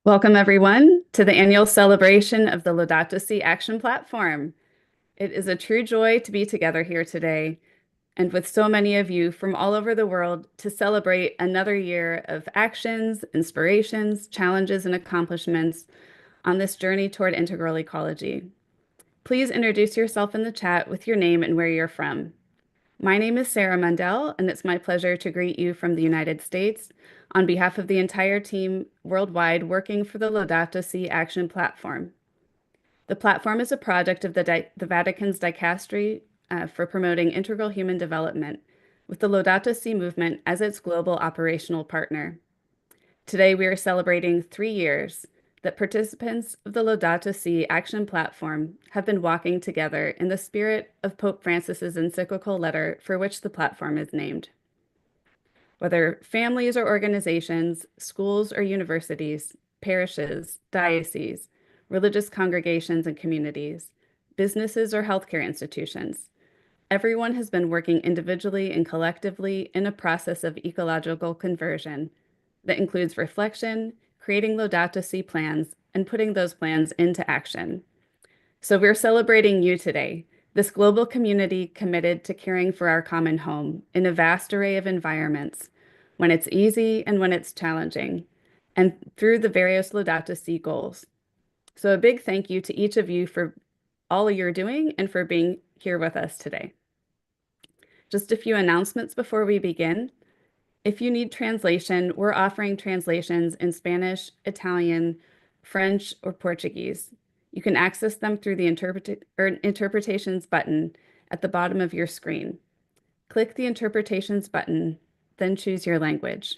Welcome, everyone, to the annual celebration of the Laudato Si Action Platform. It is a true joy to be together here today and with so many of you from all over the world to celebrate another year of actions, inspirations, challenges, and accomplishments on this journey toward integral ecology. Please introduce yourself in the chat with your name and where you're from. My name is Sarah Mundell, and it's my pleasure to greet you from the United States on behalf of the entire team worldwide working for the Laudato Si Action Platform. The platform is a project of the Vatican's Dicastery for promoting integral human development, with the Laudato Si movement as its global operational partner. Today, we are celebrating 3 years that participants of the Laudato Si Action Platform have been walking together in the spirit of Pope Francis's encyclical letter for which the platform is named. Whether families or organizations, schools or universities, parishes, dioceses, religious congregations and communities, businesses or healthcare institutions, everyone has been working individually and collectively in a process of ecological conversion that includes reflection, creating Laudato Si plans, and putting those plans into action. So we're celebrating you today, this global community committed to caring for our common home in a vast array of environments, when it's easy and when it's challenging, and through the various Laudato Si goals. So a big thank you to each of you for all you're doing and for being here with us today. Just a few announcements before we begin. If you need translation, we're offering translations in Spanish, Italian, French, or Portuguese. You can access them through the Interpretations button at the bottom of your screen. Click the Interpretations button, then choose your language.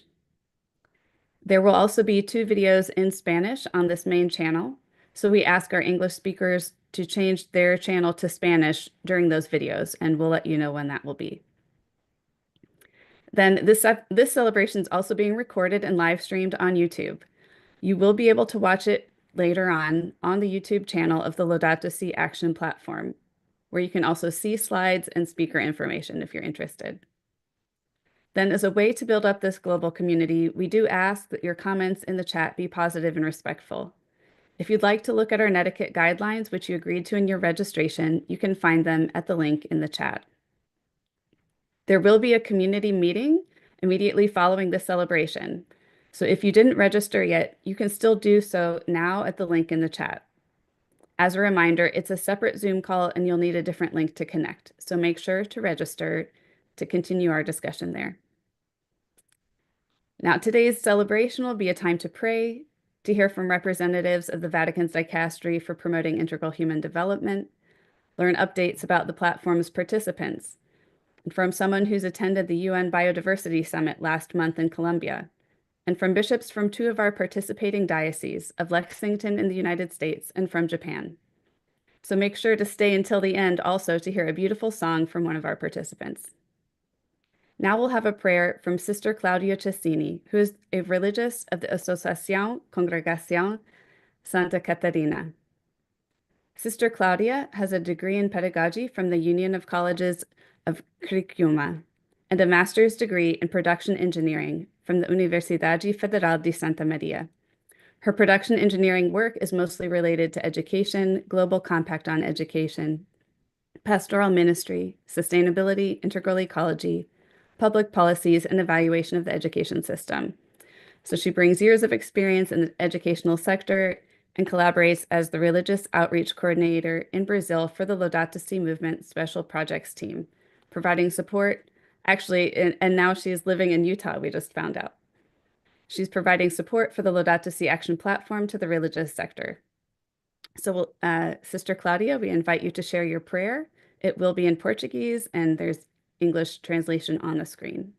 There will also be 2 videos in Spanish on this main channel, so we ask our English speakers to change their channel to Spanish during those videos, and we'll let you know when that will be. Then this celebration is also being recorded and live streamed on YouTube. You will be able to watch it later on the YouTube channel of the Laudato Si Action Platform, where you can also see slides and speaker information if you're interested. Then, as a way to build up this global community, we do ask that your comments in the chat be positive and respectful. If you'd like to look at our netiquette guidelines, which you agreed to in your registration, you can find them at the link in the chat. There will be a community meeting immediately following the celebration. So if you didn't register yet, you can still do so now at the link in the chat. As a reminder, it's a separate Zoom call and you'll need a different link to connect. So make sure to register to continue our discussion there. Now, today's celebration will be a time to pray, to hear from representatives of the Vatican's Dicastery for promoting integral human development, learn updates about the platform's participants, and from someone who's attended the UN Biodiversity Summit last month in Colombia, and from bishops from 2 of our participating dioceses of Lexington in the United States and from Japan. So make sure to stay until the end also to hear a beautiful song from one of our participants. Now we'll have a prayer from Sister Claudia Cecchini, who is a religious of the Asociación Congregación Santa Catarina. Sister Claudia has a degree in pedagogy from the Union of Colleges of Criciúma and a master's degree in production engineering from the Universidade Federal de Santa Maria. Her production engineering work is mostly related to education, global compact on education, pastoral ministry, sustainability, integral ecology, public policies, and evaluation of the education system. So she brings years of experience in the educational sector and collaborates as the religious outreach coordinator in Brazil for the Laudato Si movement special projects team, providing support. Actually, and now she's living in Utah, we just found out. She's providing support for the Laudato Si Action Platform to the religious sector. So, Sister Claudia, we invite you to share your prayer. It will be in Portuguese, and there's English translation on the screen.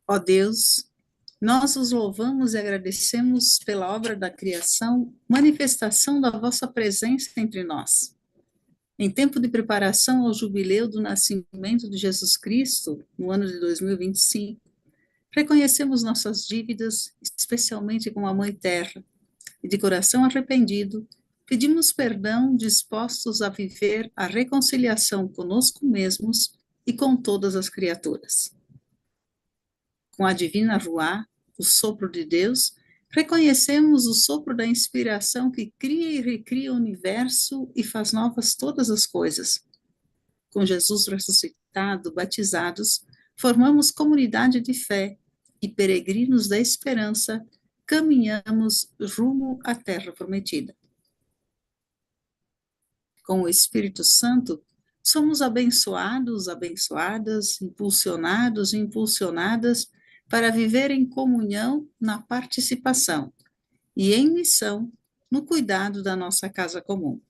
Ó Deus, nós os louvamos e agradecemos pela obra da criação, manifestação da vossa presença entre nós. Em tempo de preparação ao jubileu do nascimento de Jesus Cristo, no ano de 2025, reconhecemos nossas dívidas, especialmente com a Mãe Terra, e de coração arrependido, pedimos perdão, dispostos a viver a reconciliação conosco mesmos e com todas as criaturas. Com a divina Ruá, o sopro de Deus, reconhecemos o sopro da inspiração que cria e recria o universo e faz novas todas as coisas. Com Jesus ressuscitado, batizados, formamos comunidade de fé e peregrinos da esperança, caminhamos rumo à terra prometida. Com o Espírito Santo, somos abençoados, abençoadas, impulsionados e impulsionadas para viver em comunhão na participação e em missão no cuidado da nossa casa comum.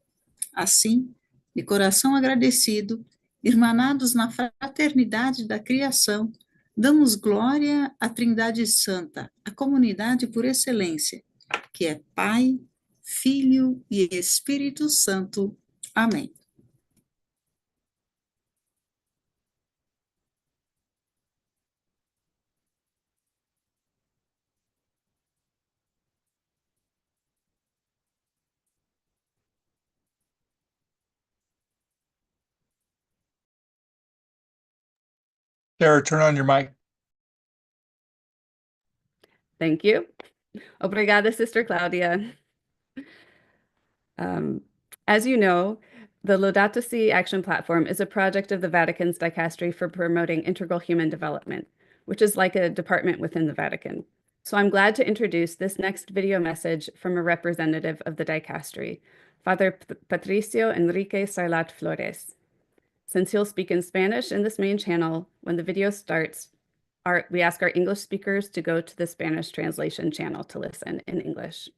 Assim, de coração agradecido, irmanados na fraternidade da criação, damos glória à Trindade Santa, a comunidade por excelência, que é Pai, Filho e Espírito Santo. Amém. Sarah, turn on your mic. Thank you. Obrigada, Sister Claudia. As you know, the Laudato Si Action Platform is a project of the Vatican's Dicastery for promoting integral human development, which is like a department within the Vatican. So I'm glad to introduce this next video message from a representative of the Dicastery, Father Patricio Enrique Sarlat Flores. Since he'll speak in Spanish in this main channel, when the video starts, we ask our English speakers to go to the Spanish translation channel to listen in English.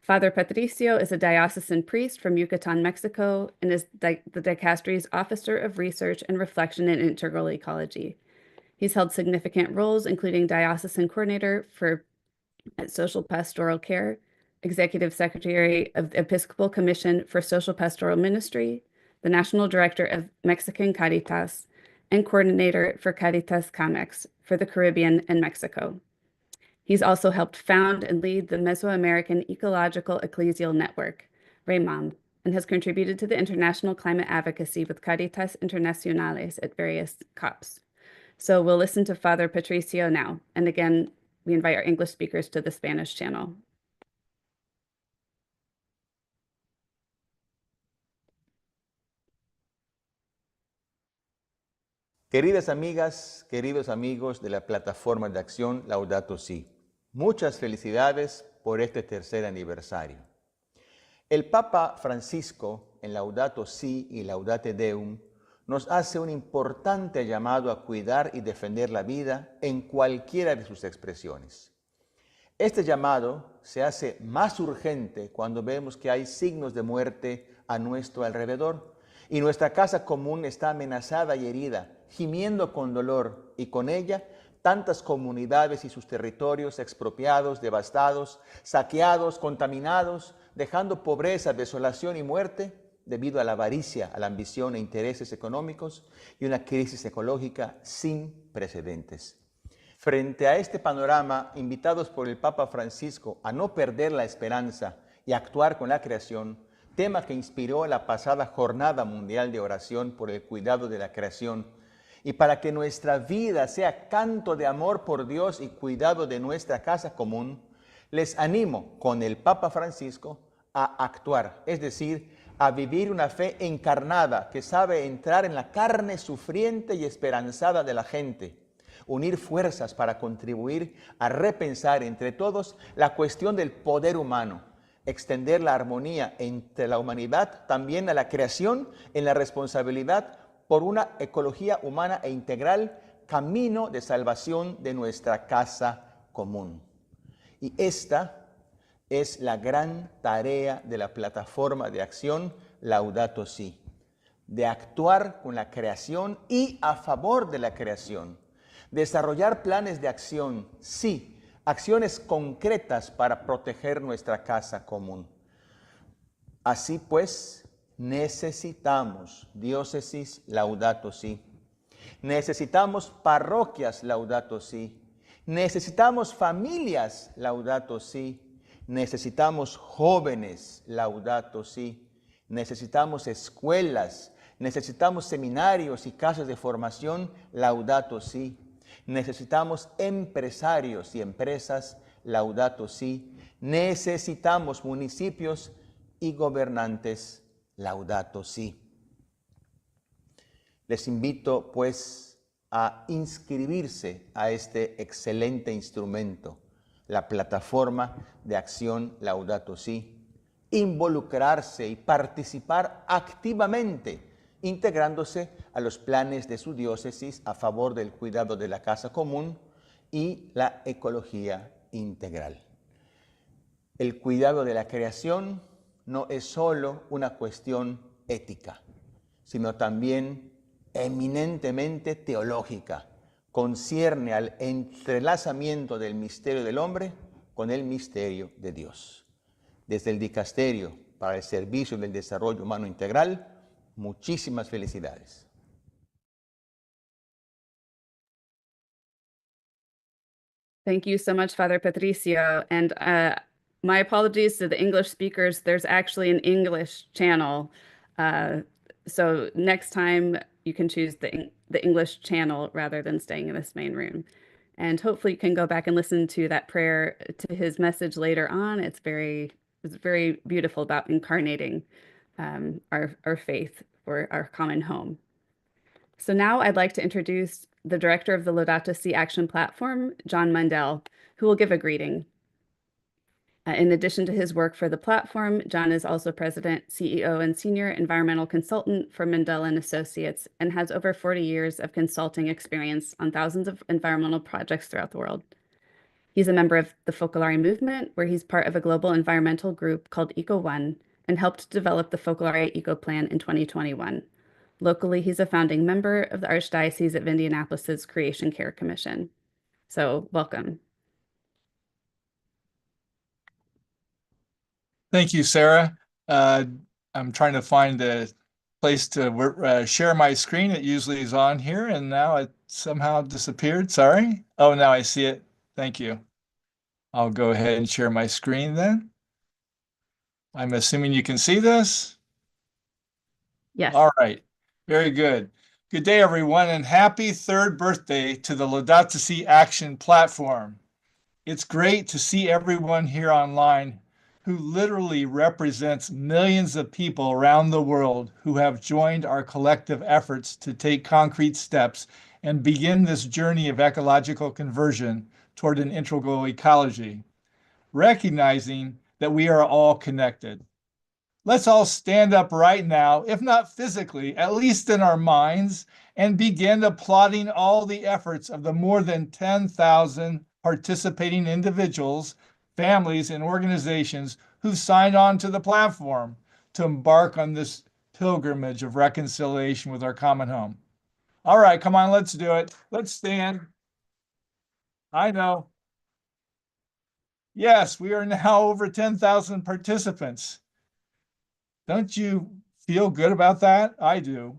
Father Patricio is a diocesan priest from Yucatan, Mexico, and is the Dicastery's Officer of Research and Reflection in Integral Ecology. He's held significant roles, including diocesan coordinator for social pastoral care, executive secretary of the Episcopal Commission for Social Pastoral Ministry, the national director of Mexican Caritas, and coordinator for Caritas Camex for the Caribbean and Mexico. He's also helped found and lead the Mesoamerican Ecological Ecclesial Network, REMAM, and has contributed to the international climate advocacy with Caritas Internacionales at various COPs. So we'll listen to Father Patricio now. And again, we invite our English speakers to the Spanish channel. Queridas amigas, queridos amigos de la plataforma de acción Laudato Si, muchas felicidades por este tercer aniversario. El Papa Francisco, en Laudato Si y Laudate Deum, nos hace un importante llamado a cuidar y defender la vida en cualquiera de sus expresiones. Este llamado se hace más urgente cuando vemos que hay signos de muerte a nuestro alrededor y nuestra casa común está amenazada y herida, gimiendo con dolor, y con ella tantas comunidades y sus territorios expropiados, devastados, saqueados, contaminados, dejando pobreza, desolación y muerte debido a la avaricia, a la ambición e intereses económicos y una crisis ecológica sin precedentes. Frente a este panorama, invitados por el Papa Francisco a no perder la esperanza y actuar con la creación, tema que inspiró la pasada Jornada Mundial de Oración por el Cuidado de la Creación, y para que nuestra vida sea canto de amor por Dios y cuidado de nuestra casa común, les animo con el Papa Francisco a actuar, es decir, a vivir una fe encarnada que sabe entrar en la carne sufriente y esperanzada de la gente, unir fuerzas para contribuir a repensar entre todos la cuestión del poder humano, extender la armonía entre la humanidad también a la creación en la responsabilidad por una ecología humana e integral, camino de salvación de nuestra casa común. Y esta es la gran tarea de la plataforma de acción Laudato Si, de actuar con la creación y a favor de la creación, desarrollar planes de acción, sí, acciones concretas para proteger nuestra casa común. Así pues, necesitamos diócesis Laudato Si, necesitamos parroquias Laudato Si, necesitamos familias Laudato Si, necesitamos jóvenes Laudato Si, necesitamos escuelas, necesitamos seminarios y casas de formación Laudato Si, Necesitamos empresarios y empresas Laudato Si. Necesitamos municipios y gobernantes Laudato Si. Les invito, pues, a inscribirse a este excelente instrumento, la plataforma de acción Laudato Si, involucrarse y participar activamente, integrándose a los planes de su diócesis a favor del cuidado de la casa común y la ecología integral. El cuidado de la creación no es solo una cuestión ética, sino también eminentemente teológica. Concierne al entrelazamiento del misterio del hombre con el misterio de Dios. Desde el Dicasterio para el Servicio del Desarrollo Humano Integral, muchísimas felicidades. Thank you so much, Father Patricio. And my apologies to the English speakers. There's actually an English channel. So next time you can choose the English channel rather than staying in this main room. And hopefully you can go back and listen to that prayer, to his message later on. It's very beautiful about incarnating our faith for our common home. So now I'd like to introduce the director of the Laudato Si Action Platform, John Mundell, who will give a greeting. In addition to his work for the platform, John is also president, CEO, and senior environmental consultant for Mundell and Associates and has over 40 years of consulting experience on thousands of environmental projects throughout the world. He's a member of the Focolare movement, where he's part of a global environmental group called Eco1 and helped develop the Focolare Eco Plan in 2021. Locally, he's a founding member of the Archdiocese of Indianapolis's Creation Care Commission. So welcome. Thank you, Sarah. I'm trying to find a place to share my screen. It usually is on here, and now it somehow disappeared. Sorry. Oh, now I see it. Thank you. I'll go ahead and share my screen then. I'm assuming you can see this. Yes. All right. Very good. Good day, everyone, and happy third birthday to the Laudato Si Action Platform. It's great to see everyone here online who literally represents millions of people around the world who have joined our collective efforts to take concrete steps and begin this journey of ecological conversion toward an integral ecology, recognizing that we are all connected. Let's all stand up right now, if not physically, at least in our minds, and begin applauding all the efforts of the more than 10,000 participating individuals, families, and organizations who signed on to the platform to embark on this pilgrimage of reconciliation with our common home. All right, come on, let's do it. Let's stand. I know. Yes, we are now over 10,000 participants. Don't you feel good about that? I do.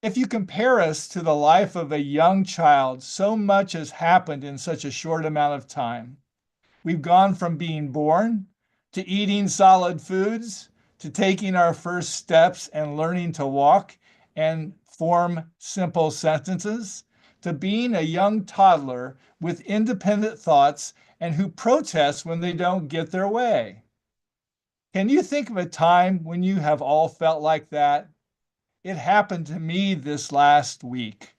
If you compare us to the life of a young child, so much has happened in such a short amount of time. We've gone from being born to eating solid foods to taking our first steps and learning to walk and form simple sentences to being a young toddler with independent thoughts and who protests when they don't get their way. Can you think of a time when you have all felt like that? It happened to me this last week.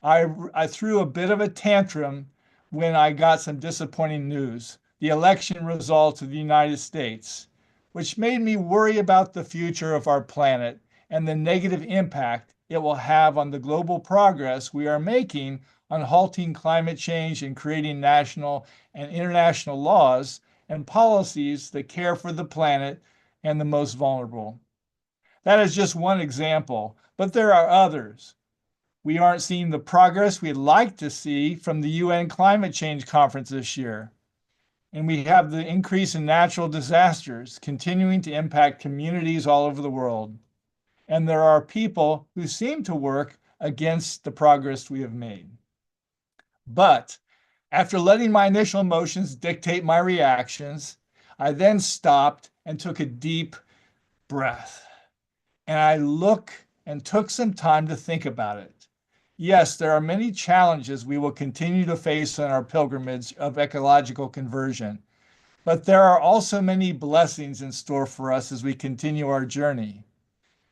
I threw a bit of a tantrum when I got some disappointing news, the election results of the United States, which made me worry about the future of our planet and the negative impact it will have on the global progress we are making on halting climate change and creating national and international laws and policies that care for the planet and the most vulnerable. That is just one example, but there are others. We aren't seeing the progress we'd like to see from the UN Climate Change Conference this year. And we have the increase in natural disasters continuing to impact communities all over the world. And there are people who seem to work against the progress we have made. But after letting my initial emotions dictate my reactions, I then stopped and took a deep breath. And I took some time to think about it. Yes, there are many challenges we will continue to face on our pilgrimage of ecological conversion, but there are also many blessings in store for us as we continue our journey.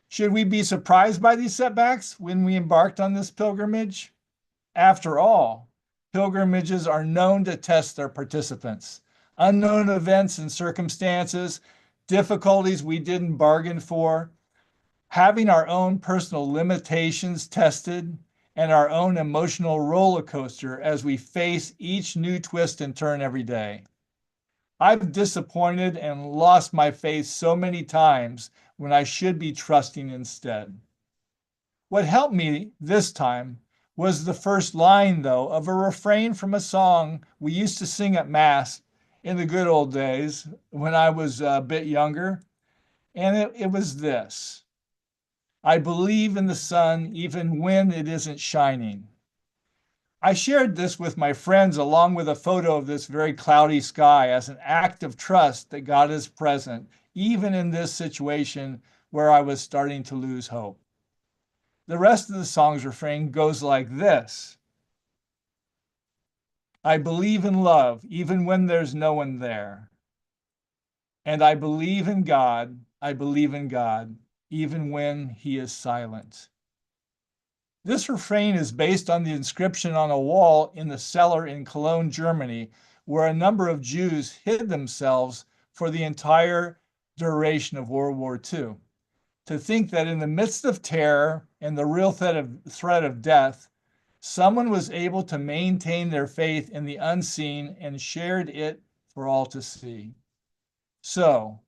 Should we be surprised by these setbacks when we embarked on this pilgrimage? After all, pilgrimages are known to test their participants. Unknown events and circumstances, difficulties we didn't bargain for, having our own personal limitations tested, and our own emotional roller coaster as we face each new twist and turn every day. I've disappointed and lost my faith so many times when I should be trusting instead. What helped me this time was the first line, though, of a refrain from a song we used to sing at Mass in the good old days when I was a bit younger. And it was this: I believe in the sun even when it isn't shining. I shared this with my friends along with a photo of this very cloudy sky as an act of trust that God is present, even in this situation where I was starting to lose hope. The rest of the song's refrain goes like this: I believe in love even when there's no one there. And I believe in God, even when he is silent. This refrain is based on the inscription on a wall in the cellar in Cologne, Germany, where a number of Jews hid themselves for the entire duration of World War II. To think that in the midst of terror and the real threat of death, someone was able to maintain their faith in the unseen and shared it for all to see. So,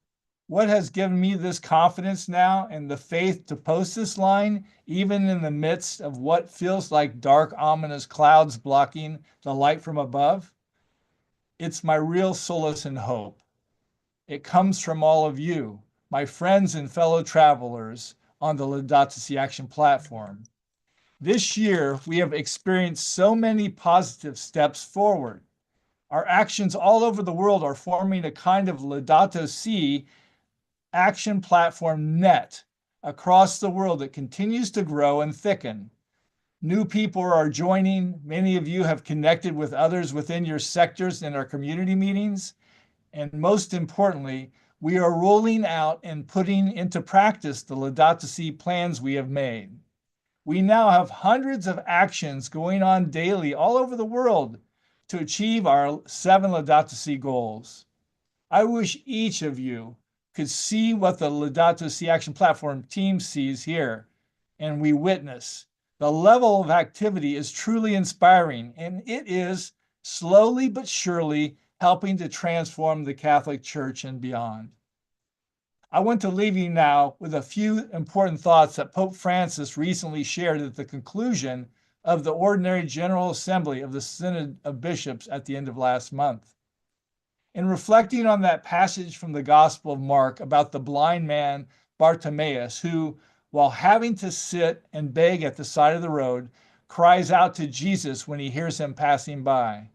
what has given me this confidence now and the faith to post this line, even in the midst of what feels like dark, ominous clouds blocking the light from above? It's my real solace and hope. It comes from all of you, my friends and fellow travelers on the Laudato Si Action Platform. This year, we have experienced so many positive steps forward. Our actions all over the world are forming a kind of Laudato Si Action Platform net across the world that continues to grow and thicken. New people are joining. Many of you have connected with others within your sectors in our community meetings. And most importantly, we are rolling out and putting into practice the Laudato Si plans we have made. We now have hundreds of actions going on daily all over the world to achieve our 7 Laudato Si goals. I wish each of you could see what the Laudato Si Action Platform team sees here, and we witness. The level of activity is truly inspiring, and it is slowly but surely helping to transform the Catholic Church and beyond. I want to leave you now with a few important thoughts that Pope Francis recently shared at the conclusion of the Ordinary General Assembly of the Synod of Bishops at the end of last month. In reflecting on that passage from the Gospel of Mark about the blind man Bartimaeus, who, while having to sit and beg at the side of the road, cries out to Jesus when he hears him passing by,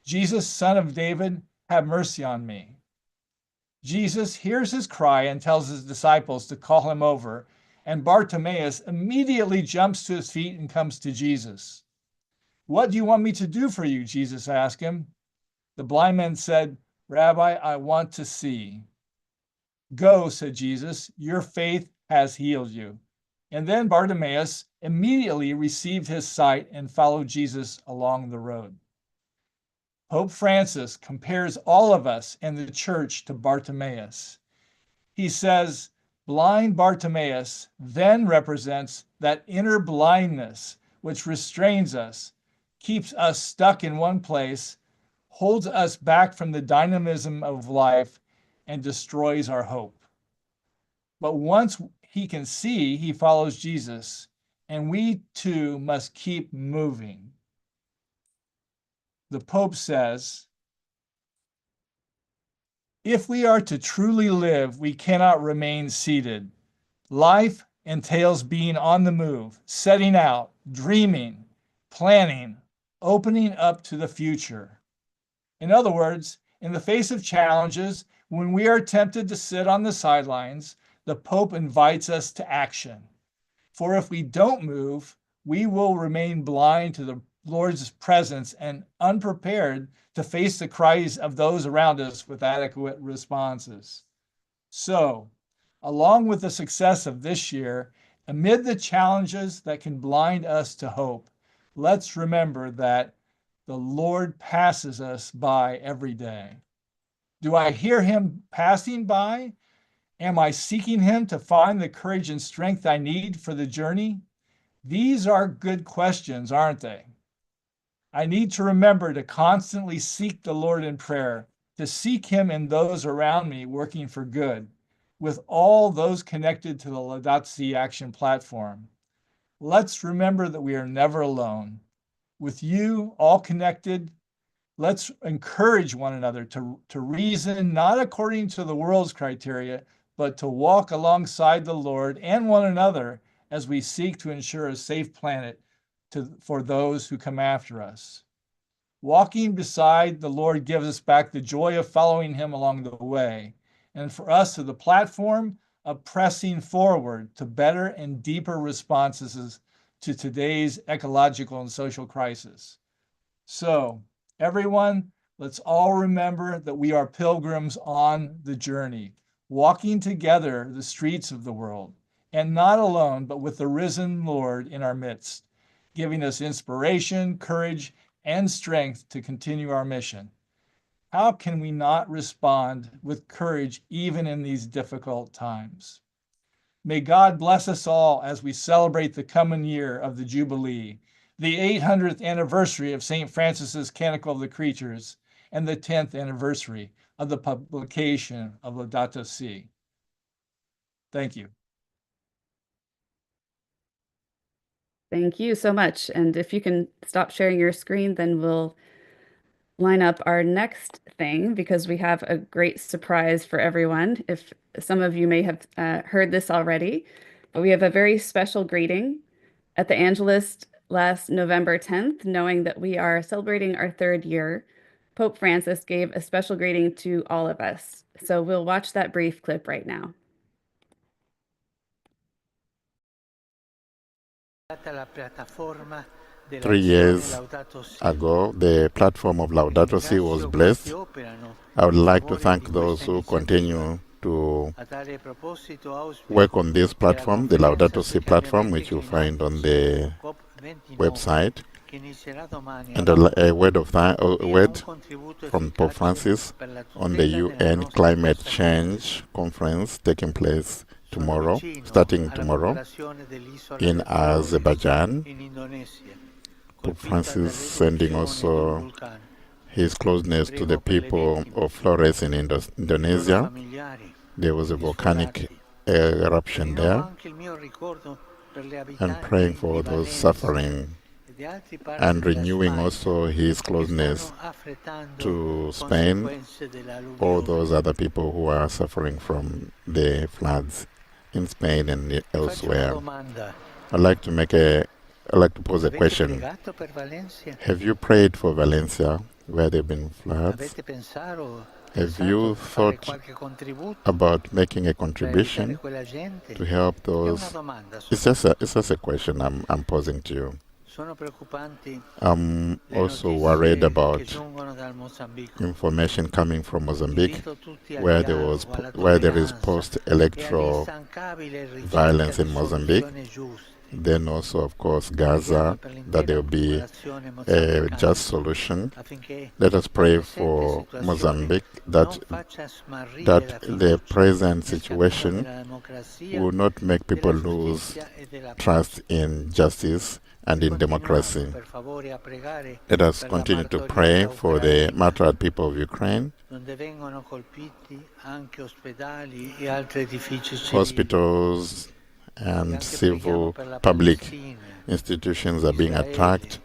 Jesus, Son of David, have mercy on me. Jesus hears his cry and tells his disciples to call him over, and Bartimaeus immediately jumps to his feet and comes to Jesus. What do you want me to do for you? Jesus asked him. The blind man said, Rabbi, I want to see. Go, said Jesus, your faith has healed you. And then Bartimaeus immediately received his sight and followed Jesus along the road. Pope Francis compares all of us and the church to Bartimaeus. He says, blind Bartimaeus then represents that inner blindness which restrains us, keeps us stuck in one place, holds us back from the dynamism of life, and destroys our hope. But once he can see, he follows Jesus, and we too must keep moving. The Pope says, if we are to truly live, we cannot remain seated. Life entails being on the move, setting out, dreaming, planning, opening up to the future. In other words, in the face of challenges, when we are tempted to sit on the sidelines, the Pope invites us to action. For if we don't move, we will remain blind to the Lord's presence and unprepared to face the cries of those around us with adequate responses. So, along with the success of this year, amid the challenges that can blind us to hope, let's remember that the Lord passes us by every day. Do I hear him passing by? Am I seeking him to find the courage and strength I need for the journey? These are good questions, aren't they? I need to remember to constantly seek the Lord in prayer, to seek him in those around me working for good, with all those connected to the Laudato Si Action Platform. Let's remember that we are never alone. With you all connected, let's encourage one another to reason not according to the world's criteria, but to walk alongside the Lord and one another as we seek to ensure a safe planet for those who come after us. Walking beside the Lord gives us back the joy of following him along the way, and for us to the platform of pressing forward to better and deeper responses to today's ecological and social crisis. So, everyone, let's all remember that we are pilgrims on the journey, walking together the streets of the world, and not alone, but with the risen Lord in our midst, giving us inspiration, courage, and strength to continue our mission. How can we not respond with courage even in these difficult times? May God bless us all as we celebrate the coming year of the Jubilee, the 800th anniversary of St. Francis's Canticle of the Creatures, and the 10th anniversary of the publication of Laudato Si. Thank you. Thank you so much. And if you can stop sharing your screen, then we'll line up our next thing because we have a great surprise for everyone. If some of you may have heard this already, but we have a very special greeting at the Angelus last November 10th, knowing that we are celebrating our 3rd year. Pope Francis gave a special greeting to all of us. So we'll watch that brief clip right now. 3 years ago, the platform of Laudato Si was blessed. I would like to thank those who continue to work on this platform, the Laudato Si platform, which you'll find on the website. And a word from Pope Francis on the UN Climate Change Conference taking place tomorrow, starting tomorrow in Azerbaijan. Pope Francis sending also his closeness to the people of Flores in Indonesia. There was a volcanic eruption there, and praying for those suffering, and renewing also his closeness to Spain, all those other people who are suffering from the floods in Spain and elsewhere. I'd like to pose a question. Have you prayed for Valencia, where there have been floods? Have you thought about making a contribution to help those? It's just a question I'm posing to you. I'm also worried about information coming from Mozambique, where there is post-electoral violence in Mozambique. Then also, of course, Gaza, that there will be a just solution. Let us pray for Mozambique that the present situation will not make people lose trust in justice and in democracy. Let us continue to pray for the martyred people of Ukraine. Hospitals and civil public institutions are being attacked.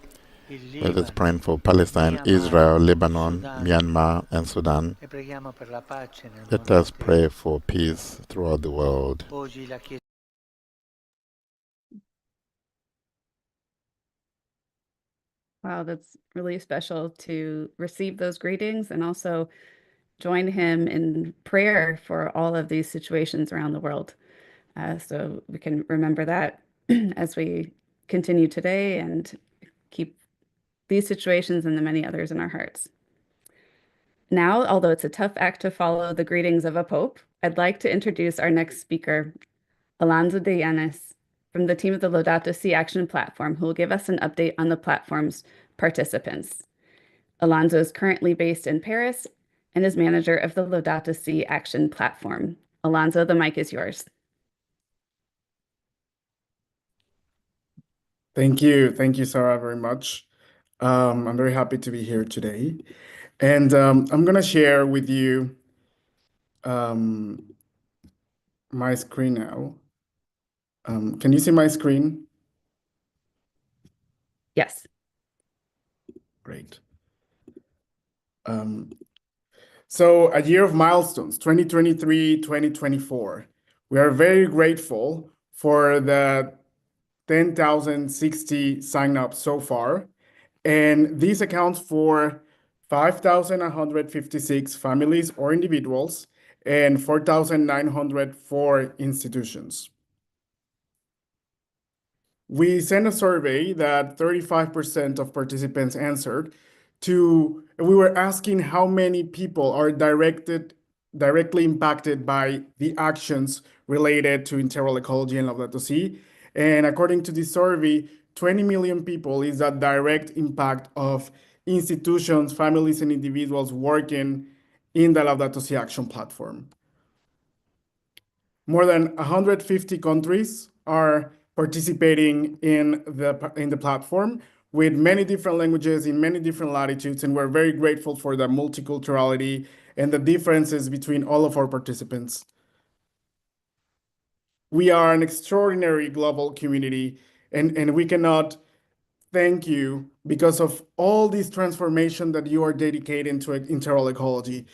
Let us pray for Palestine, Israel, Lebanon, Myanmar, and Sudan. Let us pray for peace throughout the world. Wow, that's really special to receive those greetings and also join him in prayer for all of these situations around the world. So we can remember that as we continue today and keep these situations and the many others in our hearts. Now, although it's a tough act to follow the greetings of a pope, I'd like to introduce our next speaker, Alonso de Llanes, from the team of the Laudato Si Action Platform, who will give us an update on the platform's participants. Alonso is currently based in Paris and is manager of the Laudato Si Action Platform. Alonso, the mic is yours. Thank you. Thank you, Sarah, very much. I'm very happy to be here today. And I'm going to share with you my screen now. Can you see my screen? Yes. Great. So a year of milestones, 2023, 2024. We are very grateful for the 10,060 sign-ups so far. And this accounts for 5,156 families or individuals and 4,904 institutions. We sent a survey that 35% of participants answered we were asking how many people are directly impacted by the actions related to integral ecology and Laudato Si. And according to this survey, 20 million people is that direct impact of institutions, families, and individuals working in the Laudato Si Action Platform. More than 150 countries are participating in the platform with many different languages in many different latitudes, and we're very grateful for the multiculturality and the differences between all of our participants. We are an extraordinary global community, and we cannot thank you because of all this transformation that you are dedicating to integral ecology.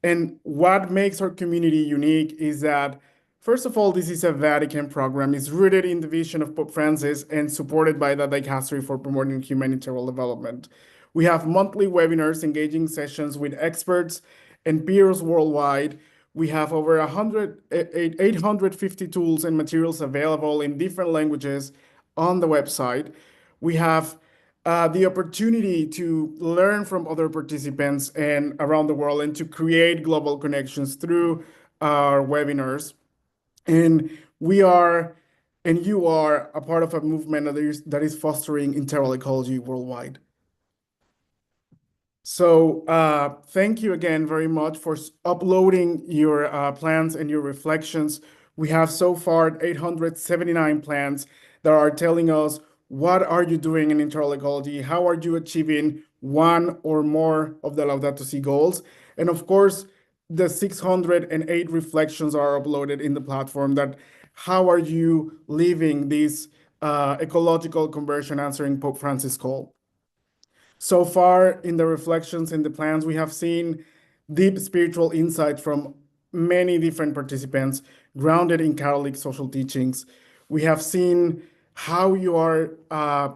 And what makes our community unique is that, first of all, this is a Vatican program. It's rooted in the vision of Pope Francis and supported by the Dicastery for promoting humanitarian development. We have monthly webinars, engaging sessions with experts and peers worldwide. We have over 850 tools and materials available in different languages on the website. We have the opportunity to learn from other participants and around the world and to create global connections through our webinars. And you are a part of a movement that is fostering integral ecology worldwide. So thank you again very much for uploading your plans and your reflections. We have so far 879 plans that are telling us what are you doing in integral ecology, how are you achieving one or more of the Laudato Si goals. And of course, the 608 reflections are uploaded in the platform that how are you living this ecological conversion answering Pope Francis' call. So far in the reflections and the plans, we have seen deep spiritual insight from many different participants grounded in Catholic social teachings. We have seen how you are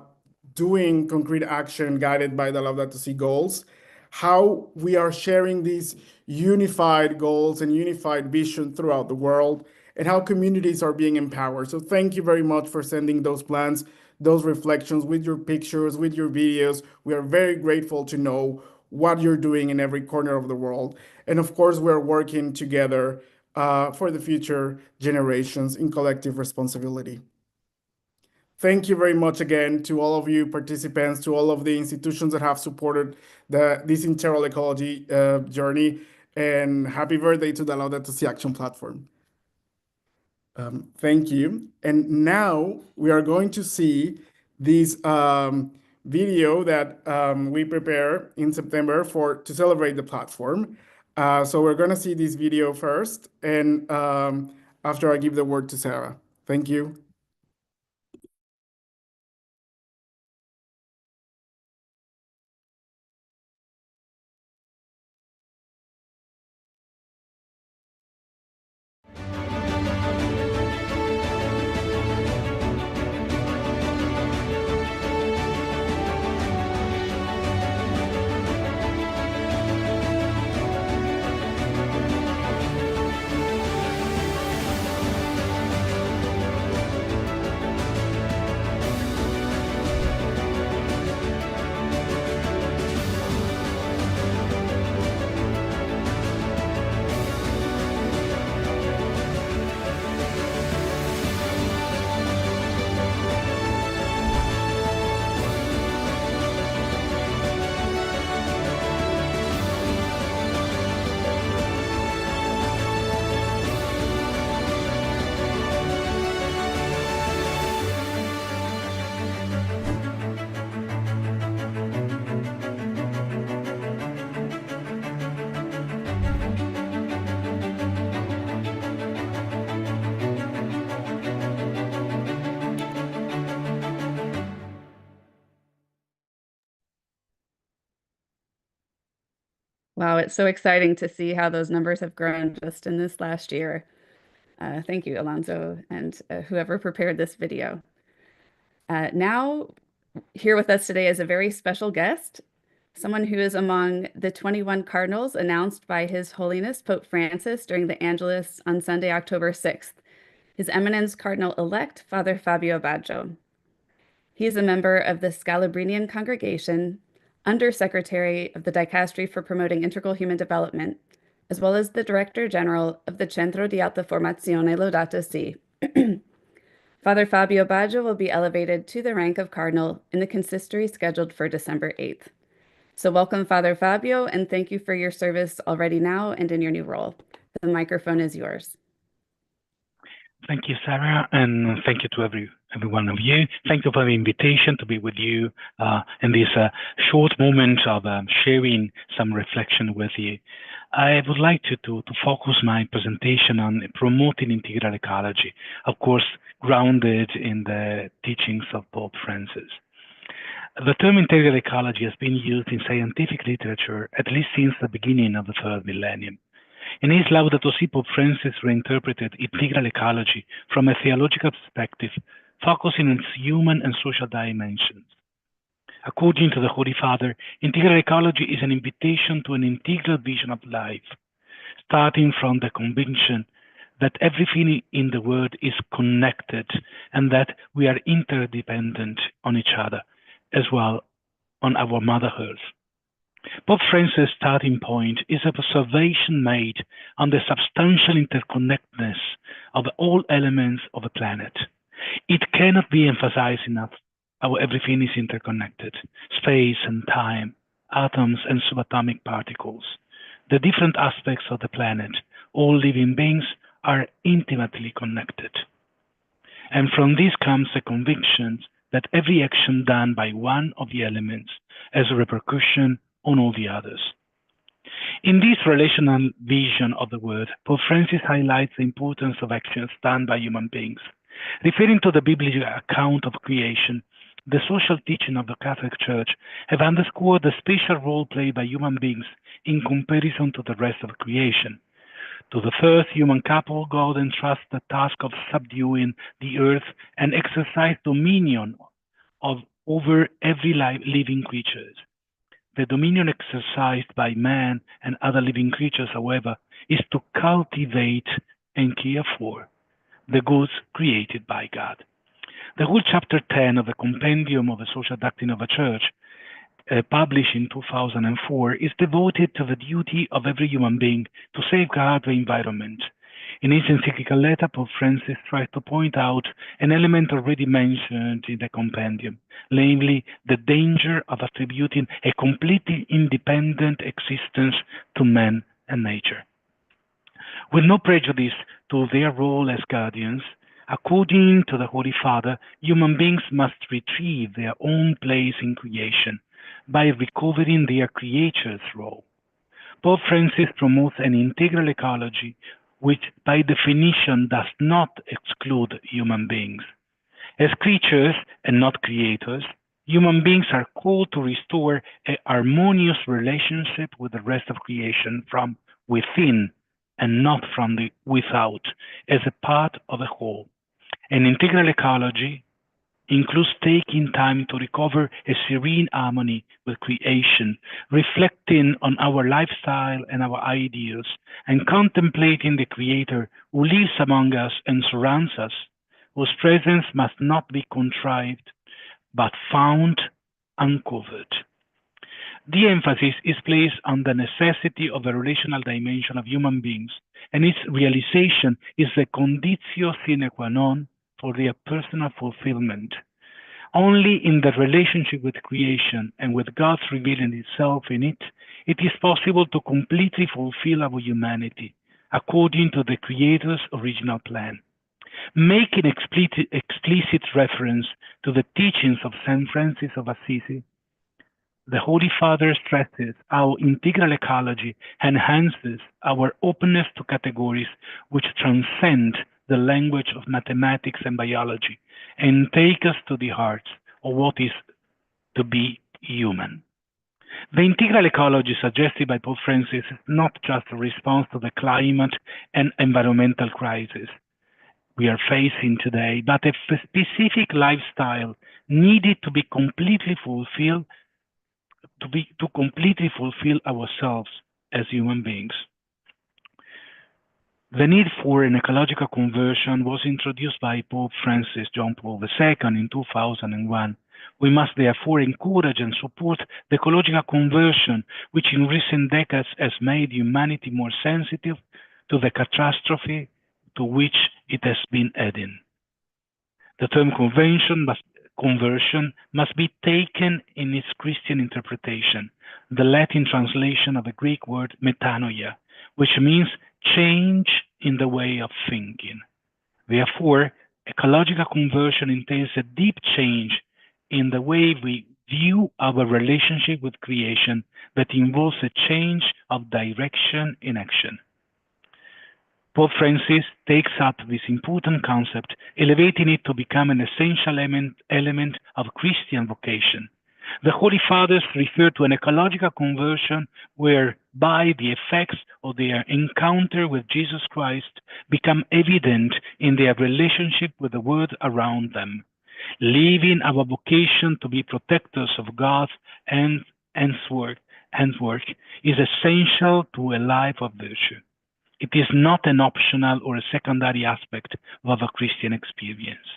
doing concrete action guided by the Laudato Si goals, how we are sharing these unified goals and unified vision throughout the world, and how communities are being empowered. So thank you very much for sending those plans, those reflections with your pictures, with your videos. We are very grateful to know what you're doing in every corner of the world. And of course, we're working together for the future generations in collective responsibility. Thank you very much again to all of you participants, to all of the institutions that have supported this integral ecology journey, and happy birthday to the Laudato Si Action Platform. Thank you. And now we are going to see this video that we prepare in September to celebrate the platform. So we're going to see this video first, and after I give the word to Sarah. Thank you. Wow, it's so exciting to see how those numbers have grown just in this last year. Thank you, Alonso, and whoever prepared this video. Now, here with us today is a very special guest, someone who is among the 21 cardinals announced by His Holiness Pope Francis during the Angelus on Sunday, October 6th. His Eminence Cardinal-elect, Father Fabio Baggio. He is a member of the Scalabrinian Congregation, Undersecretary of the Dicastery for Promoting Integral Human Development, as well as the Director General of the Centro di Alta Formazione Laudato Si. Father Fabio Baggio will be elevated to the rank of Cardinal in the consistory scheduled for December 8th. So welcome, Father Fabio, and thank you for your service already now and in your new role. The microphone is yours. Thank you, Sarah, and thank you to every one of you. Thank you for the invitation to be with you in this short moment of sharing some reflection with you. I would like to focus my presentation on promoting integral ecology, of course, grounded in the teachings of Pope Francis. The term integral ecology has been used in scientific literature at least since the beginning of the third millennium. In his Laudato Si, Pope Francis reinterpreted integral ecology from a theological perspective, focusing on its human and social dimensions. According to the Holy Father, integral ecology is an invitation to an integral vision of life, starting from the conviction that everything in the world is connected and that we are interdependent on each other, as well on our Mother Earth. Pope Francis' starting point is a observation made on the substantial interconnectedness of all elements of the planet. It cannot be emphasized enough how everything is interconnected: space and time, atoms and subatomic particles. The different aspects of the planet, all living beings, are intimately connected. And from this comes the conviction that every action done by one of the elements has a repercussion on all the others. In this relational vision of the world, Pope Francis highlights the importance of actions done by human beings. Referring to the biblical account of creation, the social teaching of the Catholic Church have underscored the special role played by human beings in comparison to the rest of creation. To the first human couple, God entrusts the task of subduing the earth and exercise dominion over every living creature. The dominion exercised by man and other living creatures, however, is to cultivate and care for the goods created by God. The whole chapter 10 of the Compendium of the Social Doctrine of the Church, published in 2004, is devoted to the duty of every human being to safeguard the environment. In his encyclical letter, Pope Francis tries to point out an element already mentioned in the compendium, namely the danger of attributing a completely independent existence to man and nature. With no prejudice to their role as guardians, according to the Holy Father, human beings must retrieve their own place in creation by recovering their creature's role. Pope Francis promotes an integral ecology which by definition does not exclude human beings. As creatures and not creators, human beings are called to restore a harmonious relationship with the rest of creation from within and not from the without, as a part of a whole. An integral ecology includes taking time to recover a serene harmony with creation, reflecting on our lifestyle and our ideals, and contemplating the Creator who lives among us and surrounds us, whose presence must not be contrived, but found uncovered. The emphasis is placed on the necessity of the relational dimension of human beings, and its realization is the conditio sine qua non for their personal fulfillment. Only in the relationship with creation and with God's revealing itself in it, it is possible to completely fulfill our humanity according to the Creator's original plan. Making explicit reference to the teachings of St. Francis of Assisi, the Holy Father stresses how integral ecology enhances our openness to categories which transcend the language of mathematics and biology and take us to the heart of what is to be human. The integral ecology suggested by Pope Francis is not just a response to the climate and environmental crisis we are facing today, but a specific lifestyle needed to be completely fulfilled, to completely fulfill ourselves as human beings. The need for an ecological conversion was introduced by Pope Francis John Paul II in 2001. We must therefore encourage and support the ecological conversion, which in recent decades has made humanity more sensitive to the catastrophe to which it has been heading. The term conversion must be taken in its Christian interpretation, the Latin translation of the Greek word metanoia, which means change in the way of thinking. Therefore, ecological conversion entails a deep change in the way we view our relationship with creation that involves a change of direction in action. Pope Francis takes up this important concept, elevating it to become an essential element of Christian vocation. The Holy Fathers refer to an ecological conversion whereby the effects of their encounter with Jesus Christ become evident in their relationship with the world around them. Living our vocation to be protectors of God's handiwork is essential to a life of virtue. It is not an optional or a secondary aspect of our Christian experience.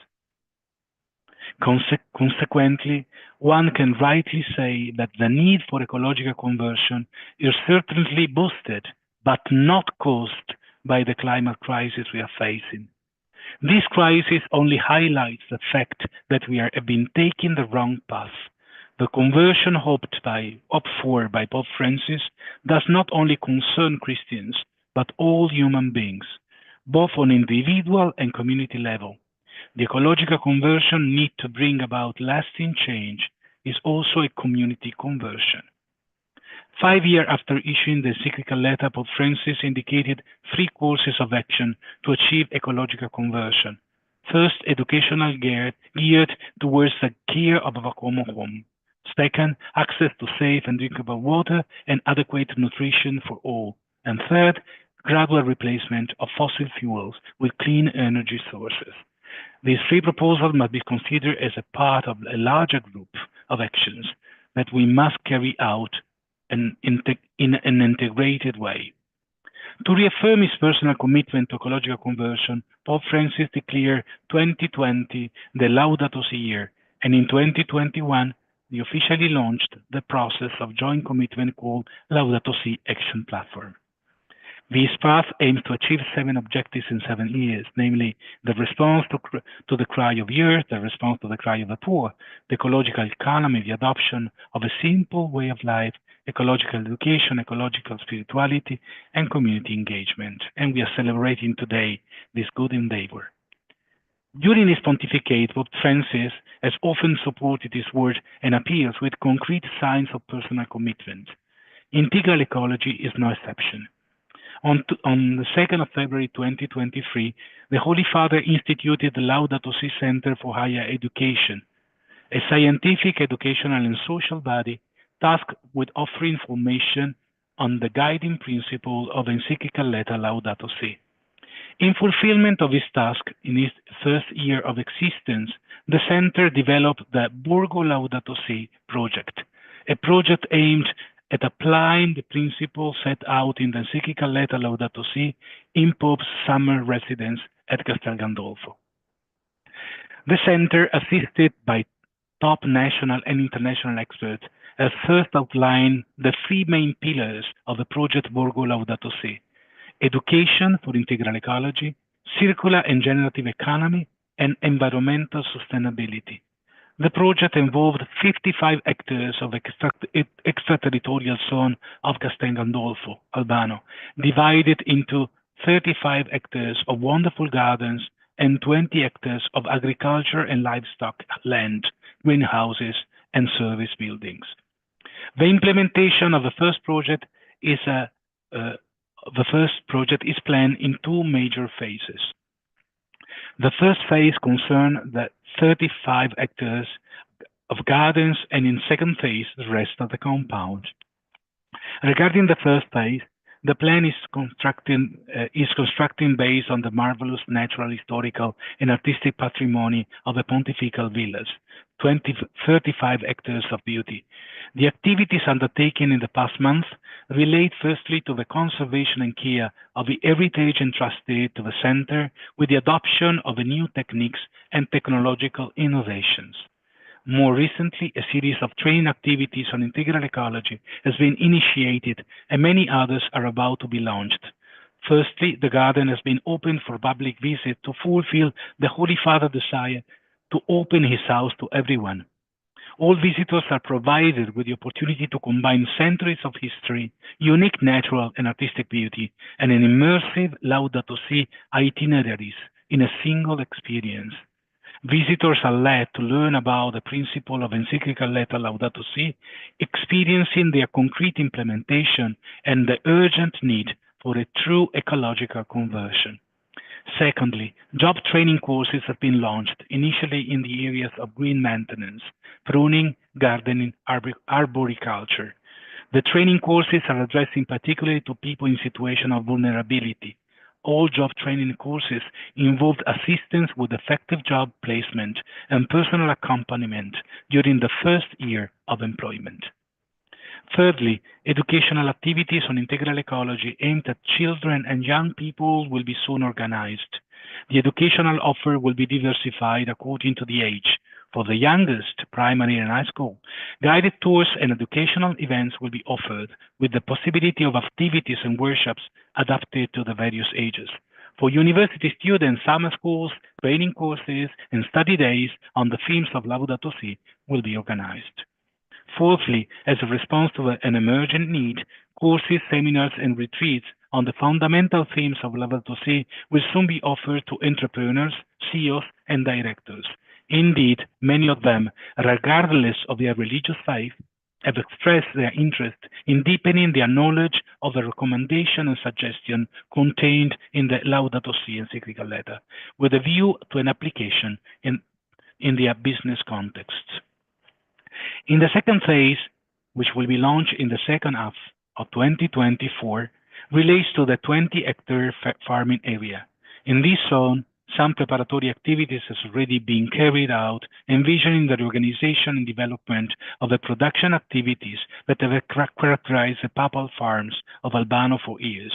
Consequently, one can rightly say that the need for ecological conversion is certainly boosted, but not caused by the climate crisis we are facing. This crisis only highlights the fact that we have been taking the wrong path. The conversion hoped for by Pope Francis does not only concern Christians, but all human beings, both on individual and community level. The ecological conversion need to bring about lasting change is also a community conversion. 5 years after issuing the encyclical letter, Pope Francis indicated 3 courses of action to achieve ecological conversion. First, educational geared towards the care of our common home. Second, access to safe and drinkable water and adequate nutrition for all. And third, gradual replacement of fossil fuels with clean energy sources. These 3 proposals must be considered as a part of a larger group of actions that we must carry out in an integrated way. To reaffirm his personal commitment to ecological conversion, Pope Francis declared 2020 the Laudato Si year, and in 2021, he officially launched the process of joint commitment called Laudato Si Action Platform. This path aims to achieve 7 objectives in 7 years, namely the response to the cry of the earth, the response to the cry of the poor, the ecological economy, the adoption of a simple way of life, ecological education, ecological spirituality, and community engagement. And we are celebrating today this good endeavor. During his pontificate, Pope Francis has often supported his work and appeals with concrete signs of personal commitment. Integral ecology is no exception. On the 2nd of February 2023, the Holy Father instituted the Laudato Si Center for Higher Education, a scientific, educational, and social body tasked with offering information on the guiding principle of the encyclical letter Laudato Si. In fulfillment of his task in its first year of existence, the center developed the Borgo Laudato Si project, a project aimed at applying the principles set out in the encyclical letter Laudato Si in Pope's summer residence at Castel Gandolfo. The center, assisted by top national and international experts, has first outlined the 3 main pillars of the project Borgo Laudato Si: education for integral ecology, circular and generative economy, and environmental sustainability. The project involved 55 hectares of extraterritorial zone of Castel Gandolfo, Albano, divided into 35 hectares of wonderful gardens and 20 hectares of agriculture and livestock land, greenhouses, and service buildings. The implementation of the first project is planned in 2 major phases. The first phase concerns the 35 hectares of gardens, and in second phase, the rest of the compound. Regarding the first phase, the plan is constructing based on the marvelous natural, historical, and artistic patrimony of the Pontifical Villas, 35 hectares of beauty. The activities undertaken in the past month relate firstly to the conservation and care of the heritage entrusted to the center with the adoption of the new techniques and technological innovations. More recently, a series of training activities on integral ecology has been initiated, and many others are about to be launched. Firstly, the garden has been opened for public visit to fulfill the Holy Father's desire to open his house to everyone. All visitors are provided with the opportunity to combine centuries of history, unique natural and artistic beauty, and an immersive Laudato Si itineraries in a single experience. Visitors are led to learn about the principle of encyclical letter Laudato Si, experiencing their concrete implementation and the urgent need for a true ecological conversion. Secondly, job training courses have been launched, initially in the areas of green maintenance, pruning, gardening, arboriculture. The training courses are addressing particularly to people in situation of vulnerability. All job training courses involved assistance with effective job placement and personal accompaniment during the first year of employment. Thirdly, educational activities on integral ecology aimed at children and young people will be soon organized. The educational offer will be diversified according to the age. For the youngest, primary and high school, guided tours and educational events will be offered with the possibility of activities and workshops adapted to the various ages. For university students, summer schools, training courses, and study days on the themes of Laudato Si will be organized. Fourthly, as a response to an emergent need, courses, seminars, and retreats on the fundamental themes of Laudato Si will soon be offered to entrepreneurs, CEOs, and directors. Indeed, many of them, regardless of their religious faith, have expressed their interest in deepening their knowledge of the recommendation and suggestion contained in the Laudato Si encyclical letter, with a view to an application in their business contexts. In the second phase, which will be launched in the second half of 2024, relates to the 20-hectare farming area. In this zone, some preparatory activities has already been carried out, envisioning the reorganization and development of the production activities that have characterized the papal farms of Albano for years.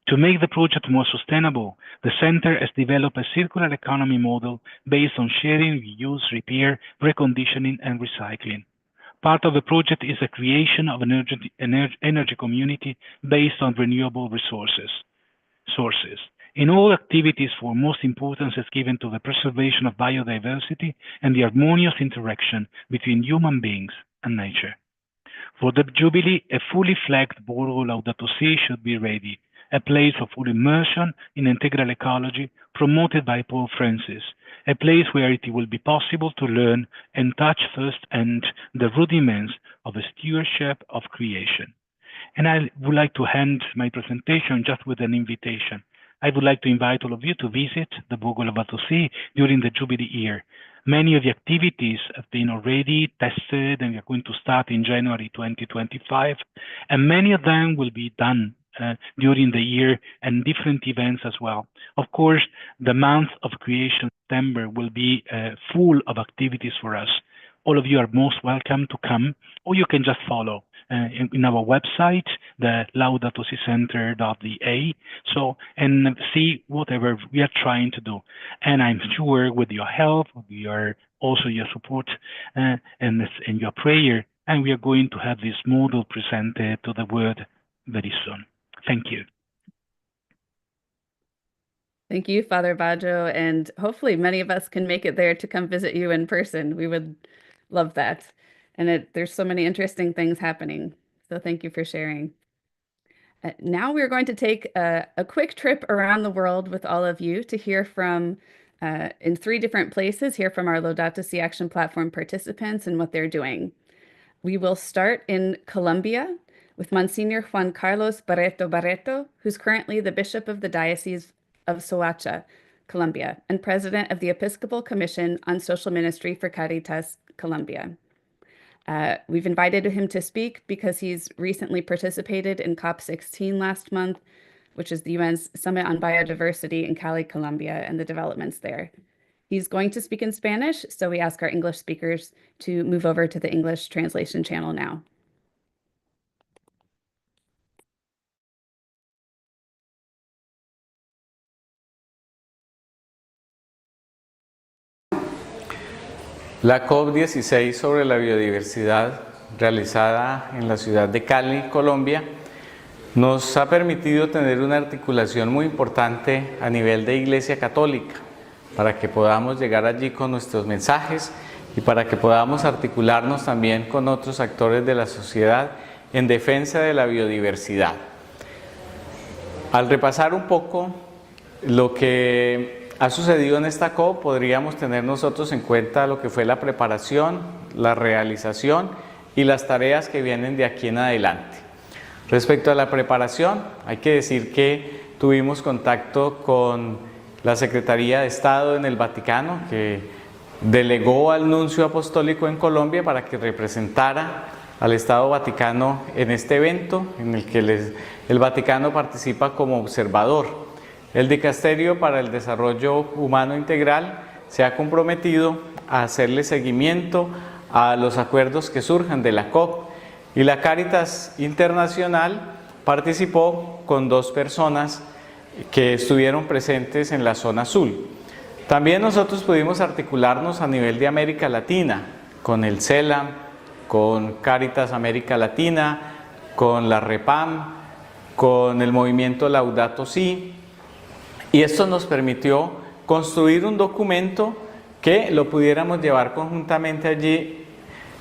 To make the project more sustainable, the center has developed a circular economy model based on sharing, reuse, repair, reconditioning, and recycling. Part of the project is the creation of an energy community based on renewable sources. In all activities, for most importance is given to the preservation of biodiversity and the harmonious interaction between human beings and nature. For the Jubilee, a fully flagged Borgo Laudato Si should be ready, a place of full immersion in integral ecology promoted by Pope Francis, a place where it will be possible to learn and touch firsthand the rudiments of a stewardship of creation. And I would like to end my presentation just with an invitation. I would like to invite all of you to visit the Borgo Laudato Si during the Jubilee year. Many of the activities have been already tested and are going to start in January 2025, and many of them will be done during the year and different events as well. Of course, the month of creation, September, will be full of activities for us. All of you are most welcome to come, or you can just follow in our website, the laudatosicenter.da, and see whatever we are trying to do. And I'm sure with your help, also your support and your prayer, and we are going to have this model presented to the world very soon. Thank you. Thank you, Father Baggio, and hopefully many of us can make it there to come visit you in person. We would love that. And there's so many interesting things happening. So thank you for sharing. Now we're going to take a quick trip around the world with all of you to hear from, in 3 different places, hear from our Laudato Si Action Platform participants and what they're doing. We will start in Colombia with Monsignor Juan Carlos Barreto, who's currently the Bishop of the Diocese of Soacha, Colombia, and President of the Episcopal Commission on Social Ministry for Caritas, Colombia. We've invited him to speak because he's recently participated in COP16 last month, which is the UN's Summit on Biodiversity in Cali, Colombia, and the developments there. He's going to speak in Spanish, so we ask our English speakers to move over to the English translation channel now. La COP16 sobre la biodiversidad, realizada en la ciudad de Cali, Colombia, nos ha permitido tener una articulación muy importante a nivel de Iglesia Católica, para que podamos llegar allí con nuestros mensajes y para que podamos articularnos también con otros actores de la sociedad en defensa de la biodiversidad. Al repasar un poco lo que ha sucedido en esta COP, podríamos tener nosotros en cuenta lo que fue la preparación, la realización y las tareas que vienen de aquí en adelante. Respecto a la preparación, hay que decir que tuvimos contacto con la Secretaría de Estado en el Vaticano, que delegó al nuncio apostólico en Colombia para que representara al Estado Vaticano en este evento, en el que el Vaticano participa como observador. El Dicasterio para el Desarrollo Humano Integral se ha comprometido a hacerle seguimiento a los acuerdos que surjan de la COP, y la Cáritas Internacional participó con 2 personas que estuvieron presentes en la zona azul. También nosotros pudimos articularnos a nivel de América Latina, con el CELA, con Cáritas América Latina, con la REPAM, con el movimiento Laudato Si, y esto nos permitió construir un documento que lo pudiéramos llevar conjuntamente allí,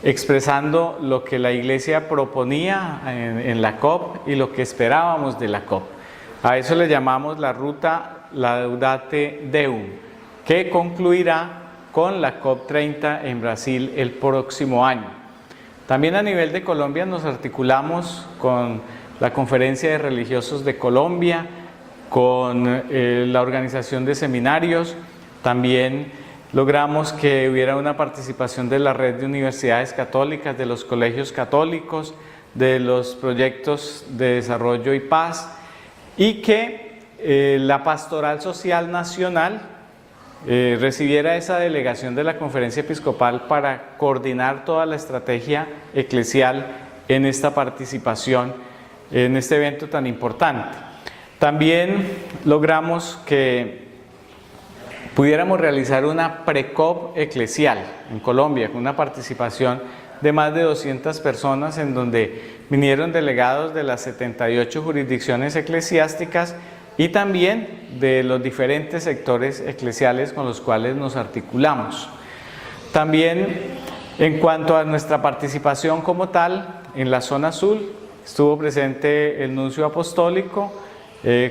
expresando lo que la Iglesia proponía en la COP y lo que esperábamos de la COP. A eso le llamamos la ruta Laudate Deum, que concluirá con la COP30 en Brasil el próximo año. También a nivel de Colombia nos articulamos con la Conferencia de Religiosos de Colombia, con la organización de seminarios. También logramos que hubiera una participación de la red de universidades católicas, de los colegios católicos, de los proyectos de desarrollo y paz, y que la Pastoral Social Nacional recibiera esa delegación de la Conferencia Episcopal para coordinar toda la estrategia eclesial en esta participación, en este evento tan importante. También logramos que pudiéramos realizar una pre-COP eclesial en Colombia, con una participación de más de 200 personas, en donde vinieron delegados de las 78 jurisdicciones eclesiásticas y también de los diferentes sectores eclesiales con los cuales nos articulamos. También, en cuanto a nuestra participación como tal, en la zona azul estuvo presente el nuncio apostólico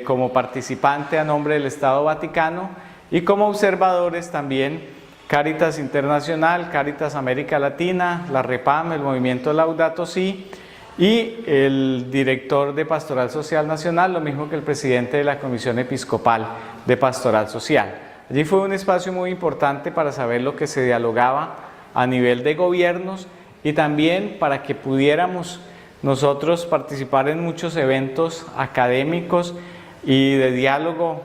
como participante a nombre del Estado Vaticano, y como observadores también Cáritas Internacional, Cáritas América Latina, la REPAM, el movimiento Laudato Si, y el director de Pastoral Social Nacional, lo mismo que el presidente de la Comisión Episcopal de Pastoral Social. Allí fue un espacio muy importante para saber lo que se dialogaba a nivel de gobiernos, y también para que pudiéramos nosotros participar en muchos eventos académicos y de diálogo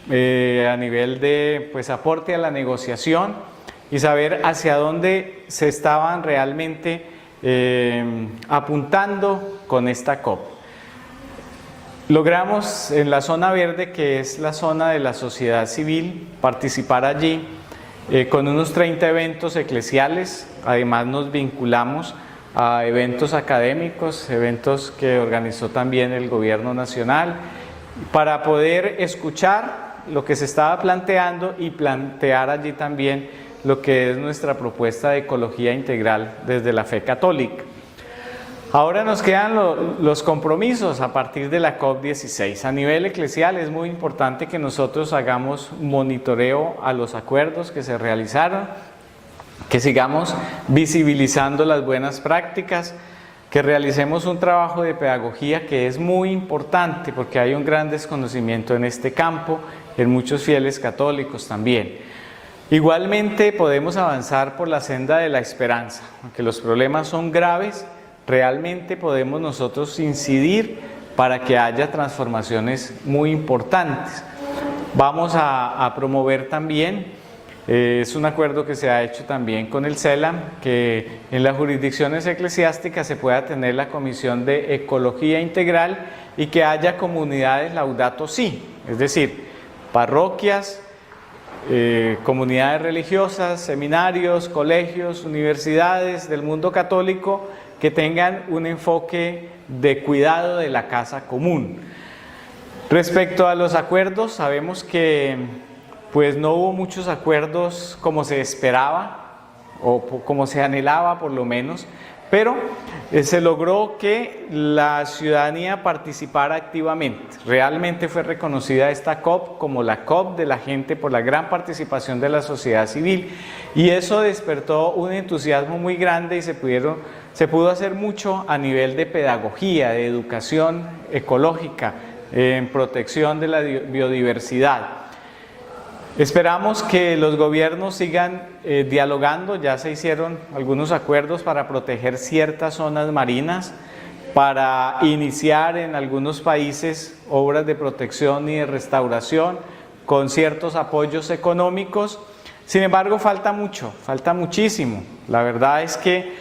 a nivel de aporte a la negociación, y saber hacia dónde se estaban realmente apuntando con esta COP. Logramos en la zona verde, que es la zona de la sociedad civil, participar allí con unos 30 eventos eclesiales. Además nos vinculamos a eventos académicos, eventos que organizó también el gobierno nacional, para poder escuchar lo que se estaba planteando y plantear allí también lo que es nuestra propuesta de ecología integral desde la fe católica. Ahora nos quedan los compromisos a partir de la COP16. A nivel eclesial es muy importante que nosotros hagamos monitoreo a los acuerdos que se realizaron, que sigamos visibilizando las buenas prácticas, que realicemos un trabajo de pedagogía que es muy importante, porque hay un gran desconocimiento en este campo, en muchos fieles católicos también. Igualmente podemos avanzar por la senda de la esperanza. Aunque los problemas son graves, realmente podemos nosotros incidir para que haya transformaciones muy importantes. Vamos a promover también, es un acuerdo que se ha hecho también con el CELAM, que en las jurisdicciones eclesiásticas se pueda tener la Comisión de Ecología Integral y que haya comunidades Laudato Si, es decir, parroquias, comunidades religiosas, seminarios, colegios, universidades del mundo católico que tengan un enfoque de cuidado de la casa común. Respecto a los acuerdos, sabemos que pues no hubo muchos acuerdos como se esperaba o como se anhelaba por lo menos, pero se logró que la ciudadanía participara activamente. Realmente fue reconocida esta COP como la COP de la gente por la gran participación de la sociedad civil, y eso despertó un entusiasmo muy grande y se pudo hacer mucho a nivel de pedagogía, de educación ecológica, en protección de la biodiversidad. Esperamos que los gobiernos sigan dialogando. Ya se hicieron algunos acuerdos para proteger ciertas zonas marinas, para iniciar en algunos países obras de protección y de restauración con ciertos apoyos económicos. Sin embargo, falta mucho, falta muchísimo. La verdad es que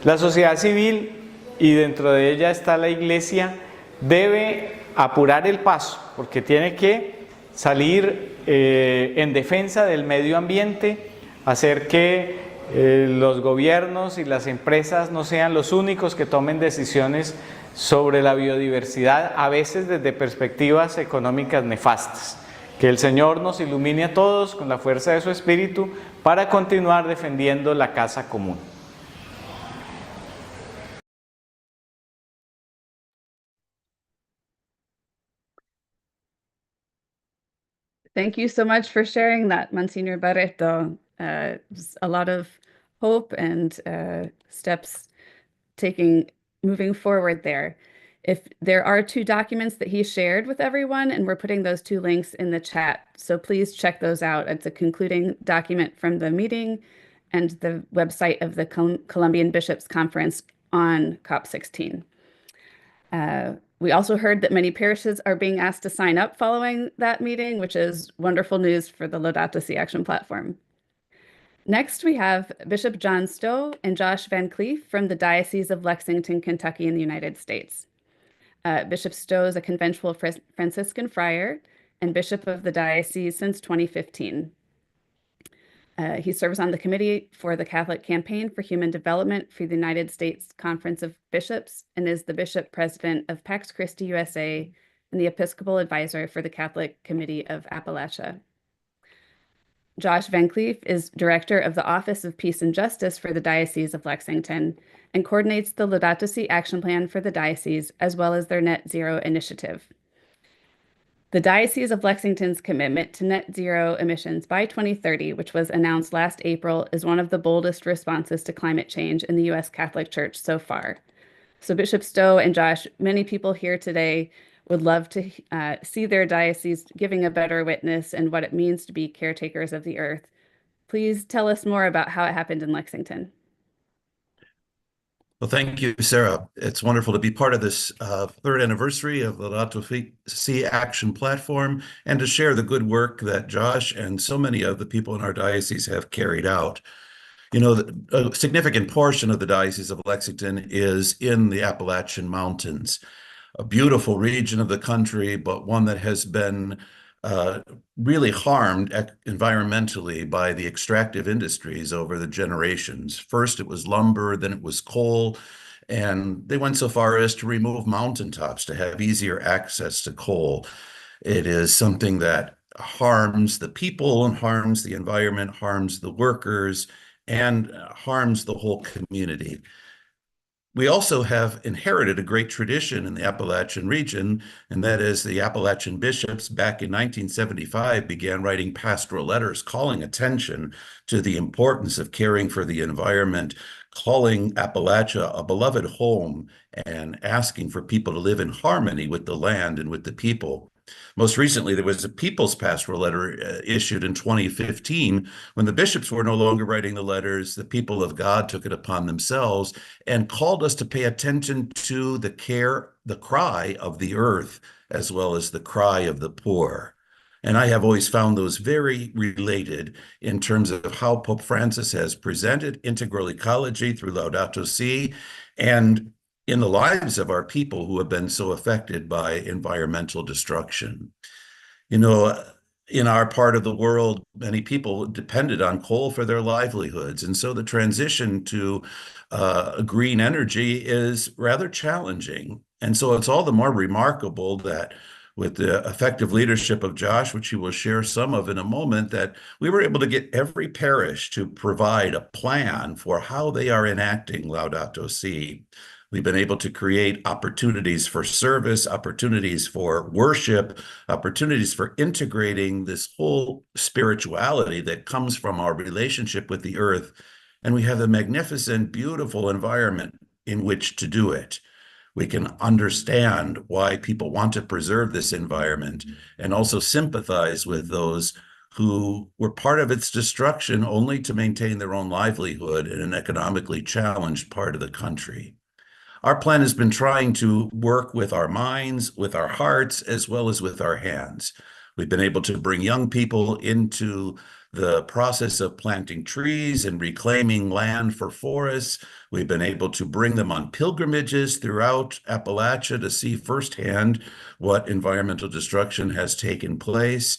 la sociedad civil, y dentro de ella está la Iglesia, debe apurar el paso, porque tiene que salir en defensa del medio ambiente, hacer que los gobiernos y las empresas no sean los únicos que tomen decisiones sobre la biodiversidad, a veces desde perspectivas económicas nefastas. Que el Señor nos ilumine a todos con la fuerza de su Espíritu para continuar defendiendo la casa común. Thank you so much for sharing that, Monsignor Barreto. A lot of hope and steps moving forward there. If there are 2 documents that he shared with everyone, and we're putting those 2 links in the chat, so please check those out. It's a concluding document from the meeting and the website of the Colombian Bishops' Conference on COP16. We also heard that many parishes are being asked to sign up following that meeting, which is wonderful news for the Laudato Si Action Platform. Next, we have Bishop John Stowe and Josh Van Cleef from the Diocese of Lexington, Kentucky in the United States. Bishop Stowe is a conventual Franciscan friar and bishop of the diocese since 2015. He serves on the Committee for the Catholic Campaign for Human Development for the United States Conference of Bishops and is the bishop president of Pax Christi USA and the Episcopal Advisor for the Catholic Committee of Appalachia. Josh Van Cleef is director of the Office of Peace and Justice for the Diocese of Lexington and coordinates the Laudato Si Action Plan for the diocese, as well as their Net Zero initiative. The Diocese of Lexington's commitment to net zero emissions by 2030, which was announced last April, is one of the boldest responses to climate change in the U.S. Catholic Church so far. So Bishop Stowe and Josh, many people here today would love to see their diocese giving a better witness and what it means to be caretakers of the earth. Please tell us more about how it happened in Lexington. Well, thank you, Sarah. It's wonderful to be part of this 3rd anniversary of the Laudato Si Action Platform and to share the good work that Josh and so many of the people in our diocese have carried out. You know, a significant portion of the Diocese of Lexington is in the Appalachian Mountains, a beautiful region of the country, but one that has been really harmed environmentally by the extractive industries over the generations. First, it was lumber, then it was coal, and they went so far as to remove mountaintops to have easier access to coal. It is something that harms the people and harms the environment, harms the workers, and harms the whole community. We also have inherited a great tradition in the Appalachian region, and that is the Appalachian bishops back in 1975 began writing pastoral letters calling attention to the importance of caring for the environment, calling Appalachia a beloved home, and asking for people to live in harmony with the land and with the people. Most recently, there was a People's Pastoral Letter issued in 2015. When the bishops were no longer writing the letters, the people of God took it upon themselves and called us to pay attention to the cry of the earth, as well as the cry of the poor. And I have always found those very related in terms of how Pope Francis has presented integral ecology through Laudato Si and in the lives of our people who have been so affected by environmental destruction. You know, in our part of the world, many people depended on coal for their livelihoods. And so the transition to green energy is rather challenging. And so it's all the more remarkable that with the effective leadership of Josh, which he will share some of in a moment, that we were able to get every parish to provide a plan for how they are enacting Laudato Si. We've been able to create opportunities for service, opportunities for worship, opportunities for integrating this whole spirituality that comes from our relationship with the earth. And we have a magnificent, beautiful environment in which to do it. We can understand why people want to preserve this environment and also sympathize with those who were part of its destruction only to maintain their own livelihood in an economically challenged part of the country. Our plan has been trying to work with our minds, with our hearts, as well as with our hands. We've been able to bring young people into the process of planting trees and reclaiming land for forests. We've been able to bring them on pilgrimages throughout Appalachia to see firsthand what environmental destruction has taken place.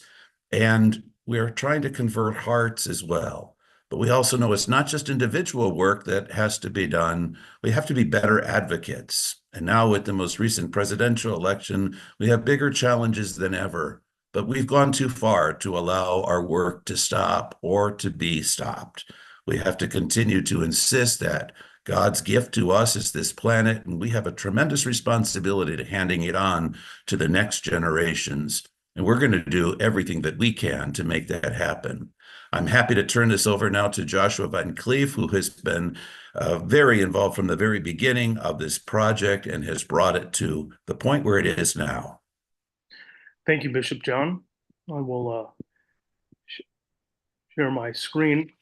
And we're trying to convert hearts as well. But we also know it's not just individual work that has to be done. We have to be better advocates. And now with the most recent presidential election, we have bigger challenges than ever. But we've gone too far to allow our work to stop or to be stopped. We have to continue to insist that God's gift to us is this planet, and we have a tremendous responsibility to handing it on to the next generations. And we're going to do everything that we can to make that happen. I'm happy to turn this over now to Joshua Van Cleef, who has been very involved from the very beginning of this project and has brought it to the point where it is now. Thank you, Bishop John. I will share my screen.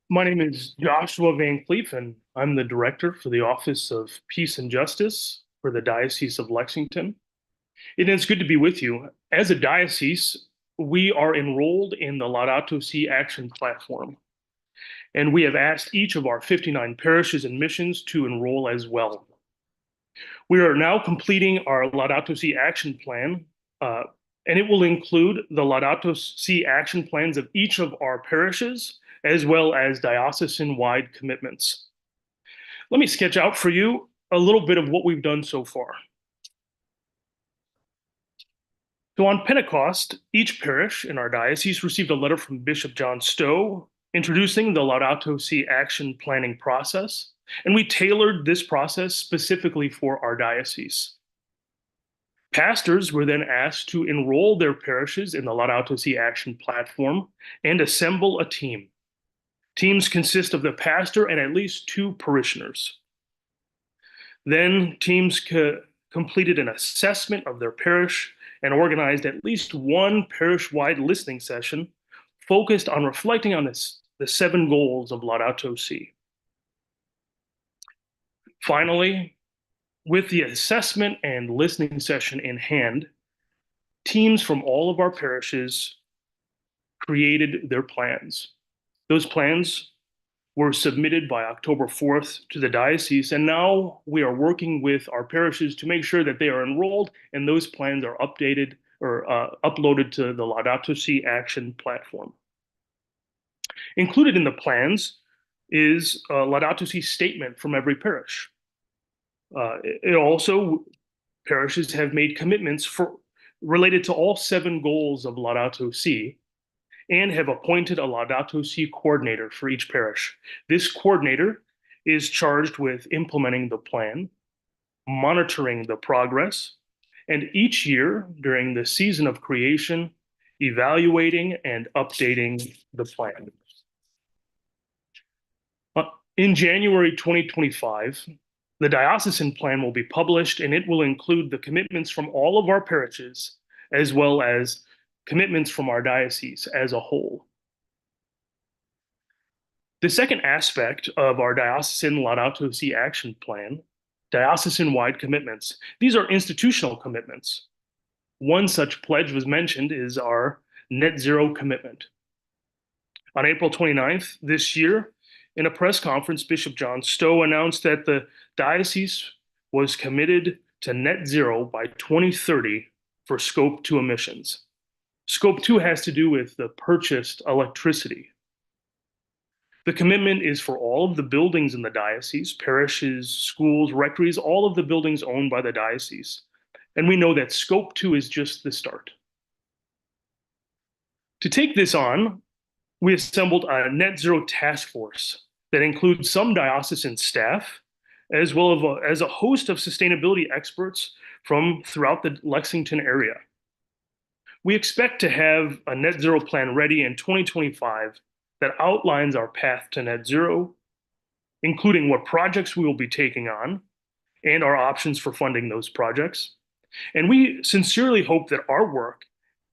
My name is Joshua Van Cleef, and I'm the director for the Office of Peace and Justice for the Diocese of Lexington. It is good to be with you. As a diocese, we are enrolled in the Laudato Si Action Platform, and we have asked each of our 59 parishes and missions to enroll as well. We are now completing our Laudato Si Action Plan, and it will include the Laudato Si Action Plans of each of our parishes, as well as diocesan-wide commitments. Let me sketch out for you a little bit of what we've done so far. So on Pentecost, each parish in our diocese received a letter from Bishop John Stowe introducing the Laudato Si Action planning process, and we tailored this process specifically for our diocese. Pastors were then asked to enroll their parishes in the Laudato Si Action Platform and assemble a team. Teams consist of the pastor and at least 2 parishioners. Then teams completed an assessment of their parish and organized at least one parish-wide listening session focused on reflecting on the 7 goals of Laudato Si. Finally, with the assessment and listening session in hand, teams from all of our parishes created their plans. Those plans were submitted by October 4th to the diocese, and now we are working with our parishes to make sure that they are enrolled and those plans are updated or uploaded to the Laudato Si Action Platform. Included in the plans is a Laudato Si statement from every parish. Parishes have made commitments related to all 7 goals of Laudato Si, and have appointed a Laudato Si coordinator for each parish. This coordinator is charged with implementing the plan, monitoring the progress, and each year during the season of creation, evaluating and updating the plan. In January 2025, The diocesan plan will be published, and it will include the commitments from all of our parishes, as well as commitments from our diocese as a whole. The second aspect of our diocesan Laudato Si Action Plan, diocesan-wide commitments. These are institutional commitments. One such pledge was mentioned is our net zero commitment. On April 29th this year, in a press conference, Bishop John Stowe announced that the diocese was committed to net zero by 2030 for Scope 2 emissions. Scope 2 has to do with the purchased electricity. The commitment is for all of the buildings in the diocese, parishes, schools, rectories, all of the buildings owned by the diocese. And we know that Scope 2 is just the start. To take this on, we assembled a net zero task force that includes some diocesan staff, as well as a host of sustainability experts from throughout the Lexington area. We expect to have a net zero plan ready in 2025 that outlines our path to net zero, including what projects we will be taking on and our options for funding those projects. And we sincerely hope that our work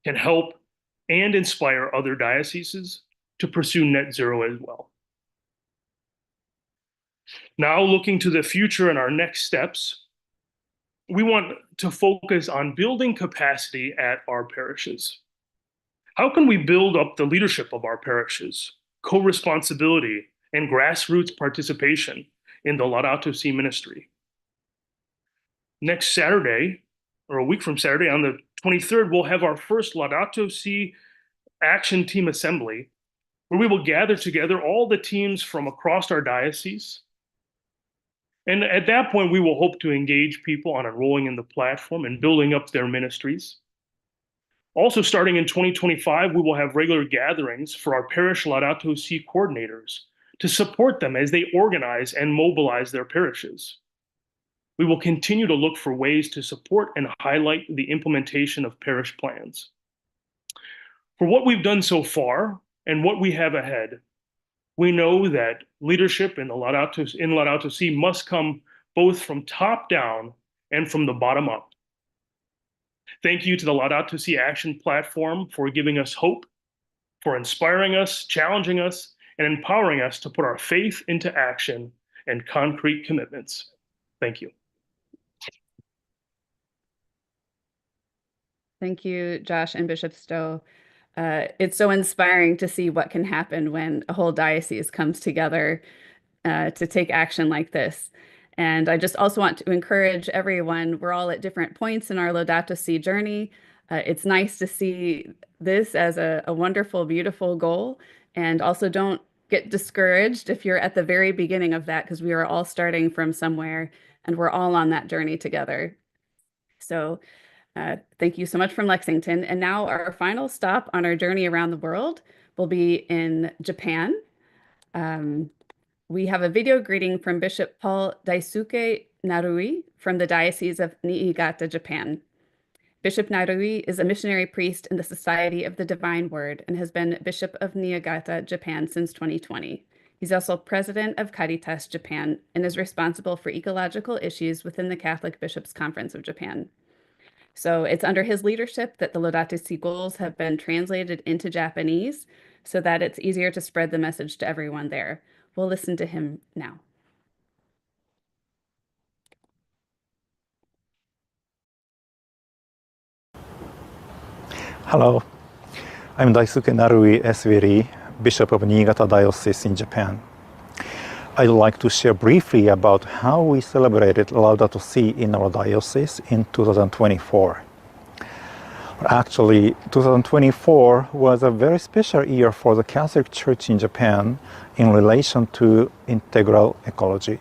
can help and inspire other dioceses to pursue net zero as well. Now, looking to the future and our next steps, we want to focus on building capacity at our parishes. How can we build up the leadership of our parishes, co-responsibility, and grassroots participation in the Laudato Si ministry? Next Saturday, or a week from Saturday, on the 23rd, we'll have our first Laudato Si Action Team Assembly, where we will gather together all the teams from across our diocese. And at that point, we will hope to engage people on enrolling in the platform and building up their ministries. Also, starting in 2025, we will have regular gatherings for our parish Laudato Si coordinators to support them as they organize and mobilize their parishes. We will continue to look for ways to support and highlight the implementation of parish plans. For what we've done so far and what we have ahead, we know that leadership in Laudato Si must come both from top down and from the bottom up. Thank you to the Laudato Si Action Platform for giving us hope, for inspiring us, challenging us, and empowering us to put our faith into action and concrete commitments. Thank you. Thank you, Josh and Bishop Stowe. It's so inspiring to see what can happen when a whole diocese comes together to take action like this. And I just also want to encourage everyone, we're all at different points in our Laudato Si journey. It's nice to see this as a wonderful, beautiful goal. And also don't get discouraged if you're at the very beginning of that, because we are all starting from somewhere and we're all on that journey together. So thank you so much from Lexington. And now our final stop on our journey around the world will be in Japan. We have a video greeting from Bishop Paul Daisuke Narui from the Diocese of Niigata, Japan. Bishop Narui is a missionary priest in the Society of the Divine Word and has been Bishop of Niigata, Japan since 2020. He's also president of Caritas Japan and is responsible for ecological issues within the Catholic Bishops' Conference of Japan. So it's under his leadership that the Laudato Si goals have been translated into Japanese so that it's easier to spread the message to everyone there. We'll listen to him now. Hello, I'm Daisuke Narui SVD, Bishop of Niigata Diocese in Japan. I'd like to share briefly about how we celebrated Laudato Si in our diocese in 2024. Actually, 2024 was a very special year for the Catholic Church in Japan in relation to integral ecology.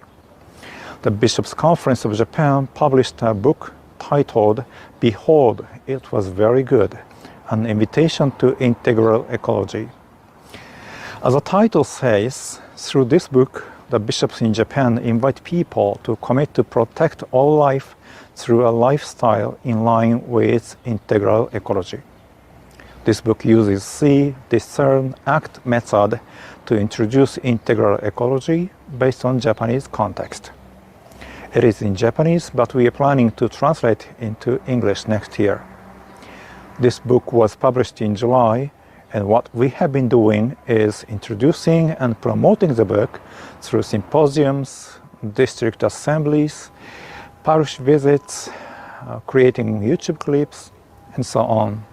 The Bishops' Conference of Japan published a book titled "Behold, it was very good, an invitation to integral ecology." As the title says, through this book, the bishops in Japan invite people to commit to protect all life through a lifestyle in line with integral ecology. This book uses see, discern, act method to introduce integral ecology based on Japanese context. It is in Japanese, but we are planning to translate into English next year. This book was published in July, and what we have been doing is introducing and promoting the book through symposiums, district assemblies, parish visits, creating YouTube clips, and so on.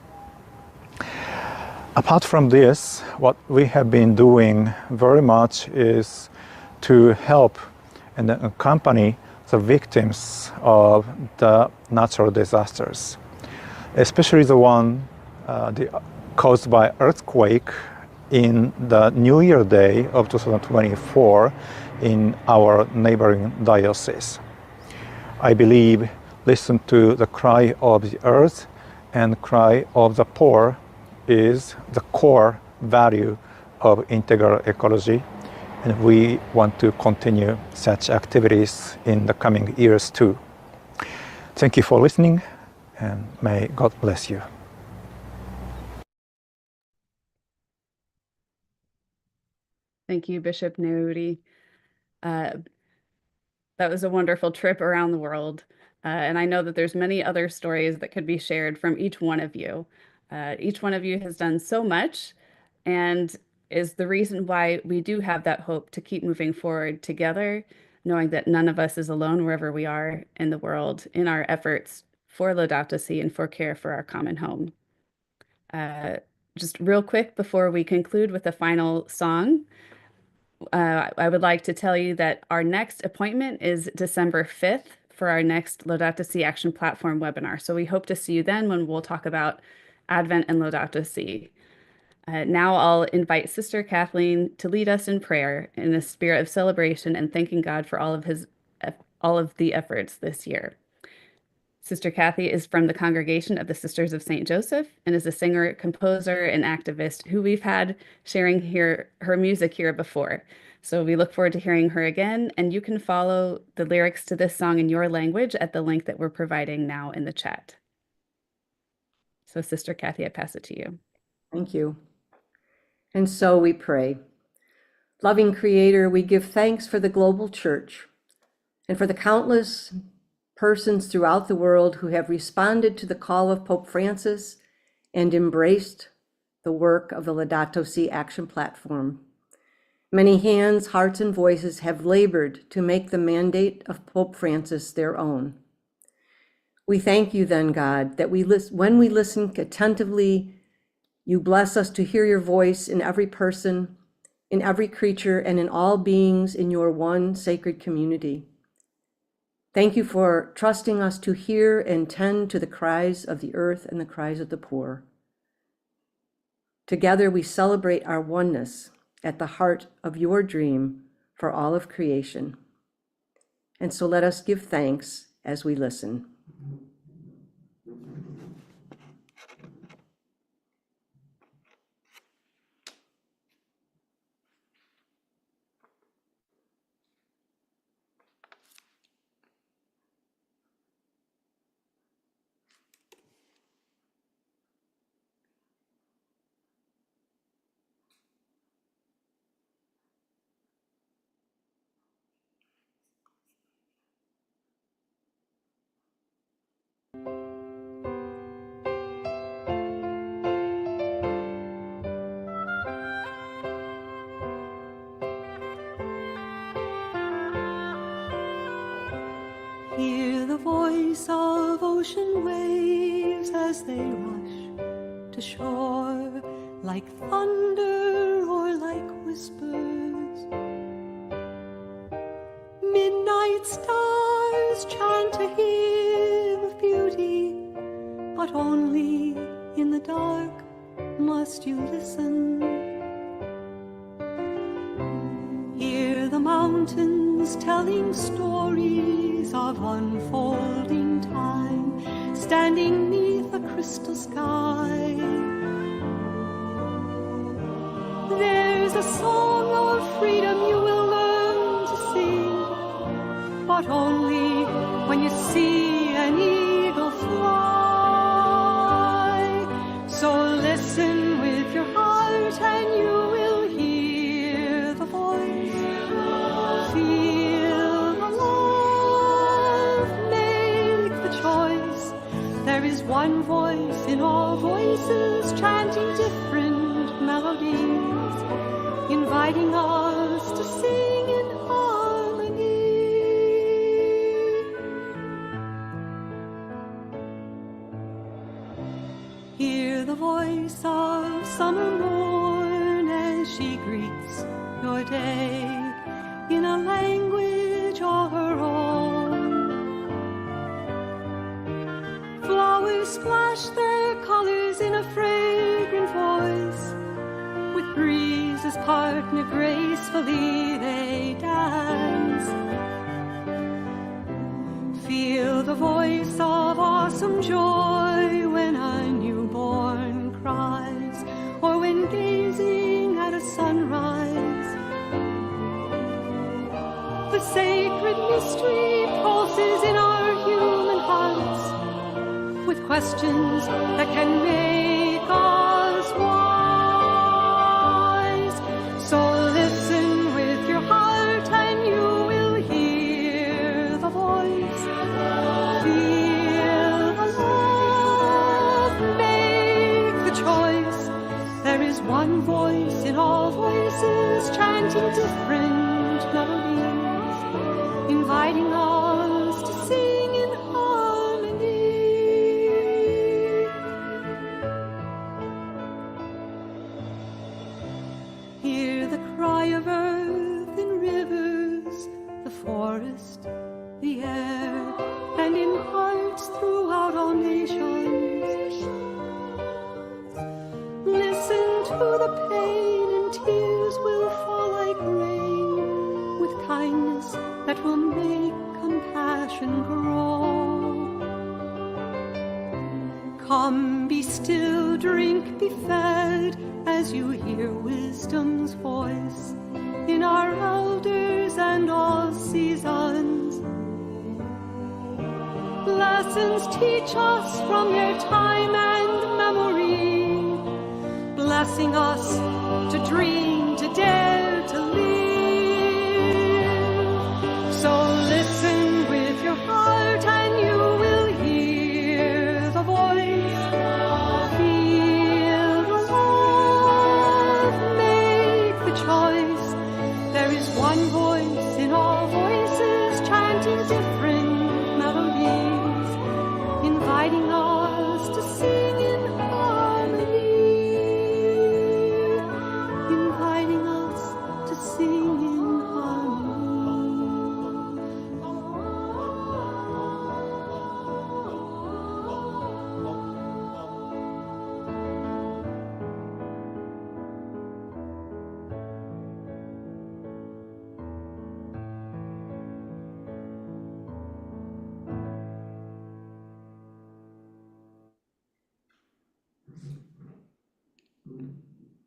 Apart from this, what we have been doing very much is to help and accompany the victims of the natural disasters, especially the one caused by earthquake in the New Year Day of 2024 in our neighboring diocese. I believe listen to the cry of the earth and cry of the poor is the core value of integral ecology, and we want to continue such activities in the coming years too. Thank you for listening, and may God bless you. Thank you, Bishop Naudi. That was a wonderful trip around the world. And I know that there's many other stories that could be shared from each one of you. Each one of you has done so much and is the reason why we do have that hope to keep moving forward together, knowing that none of us is alone wherever we are in the world in our efforts for Laudato Si and for care for our common home. Just real quick before we conclude with the final song, I would like to tell you that our next appointment is December 5th for our next Laudato Si Action Platform webinar. So we hope to see you then when we'll talk about Advent and Laudato Si. Now I'll invite Sister Kathleen to lead us in prayer in a spirit of celebration and thanking God for all of the efforts this year. Sister Kathy is from the Congregation of the Sisters of St. Joseph and is a singer, composer, and activist who we've had sharing her music here before. So we look forward to hearing her again, and you can follow the lyrics to this song in your language at the link that we're providing now in the chat. So Sister Kathy, I pass it to you. Thank you. And so we pray. Loving Creator, we give thanks for the global church and for the countless persons throughout the world who have responded to the call of Pope Francis and embraced the work of the Laudato Si Action Platform. Many hands, hearts, and voices have labored to make the mandate of Pope Francis their own. We thank you then, God, that when we listen attentively, you bless us to hear your voice in every person, in every creature, and in all beings in your one sacred community. Thank you for trusting us to hear and tend to the cries of the earth and the cries of the poor. Together we celebrate our oneness at the heart of your dream for all of creation. And so let us give thanks as we listen. Hear the voice of ocean waves as they rush to shore, like thunder or like whispers. Midnight stars chant a hymn of beauty, but only in the dark must you listen. Hear the mountains telling stories of unfolding time, standing neath a crystal sky. There's a song of freedom you will learn to sing, but only when you see an eagle fly. So listen with your heart and you will hear the voice. Feel the love. is one voice in all voices, chanting different melodies, inviting us to sing in harmony. Hear the voice of summer morn as she greets your day in a language of her own. Flowers splash their colors in a fragrant voice. With breezes partner gracefully they dance. Feel the voice of awesome joy when a newborn cries, or when gazing at a sunrise. The sacred mystery pulses in our human hearts with questions that can make us wise. So listen with your heart and you will hear the voice. Feel the love, make the choice. There is one voice in all voices, chanting different melodies, inviting us to sing in harmony. Hear the cry of earth in rivers, the forest, the air, and in hearts throughout all nations. Listen to the pain, and tears will fall like rain, with kindness that will make compassion grow. Come, be still, drink, be fed, as you hear wisdom's voice in our elders and all seasons. Lessons teach us from their time and memory, blessing us to dream, to dare, to live. So listen with your heart and you will hear the voice. Feel the love, make the choice. There is one voice in all voices, chanting different melodies, inviting us to sing in harmony, inviting us to sing in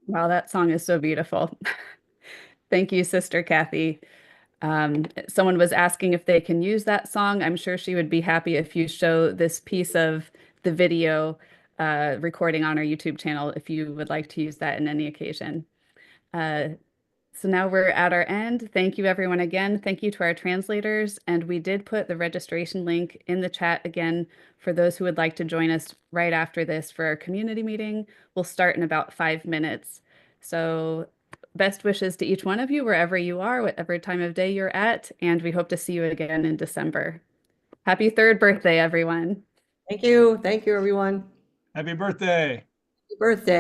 Wow, that song is so beautiful. Thank you, Sister Kathy. Someone was asking if they can use that song. I'm sure she would be happy if you show this piece of the video recording on our YouTube channel if you would like to use that in any occasion. So now we're at our end. Thank you, everyone, again. Thank you to our translators. And we did put the registration link in the chat again for those who would like to join us right after this for our community meeting. We'll start in about 5 minutes. So best wishes to each one of you, wherever you are, whatever time of day you're at. And we hope to see you again in December. Happy third birthday, everyone. Thank you. Thank you, everyone. Happy birthday. Happy birthday.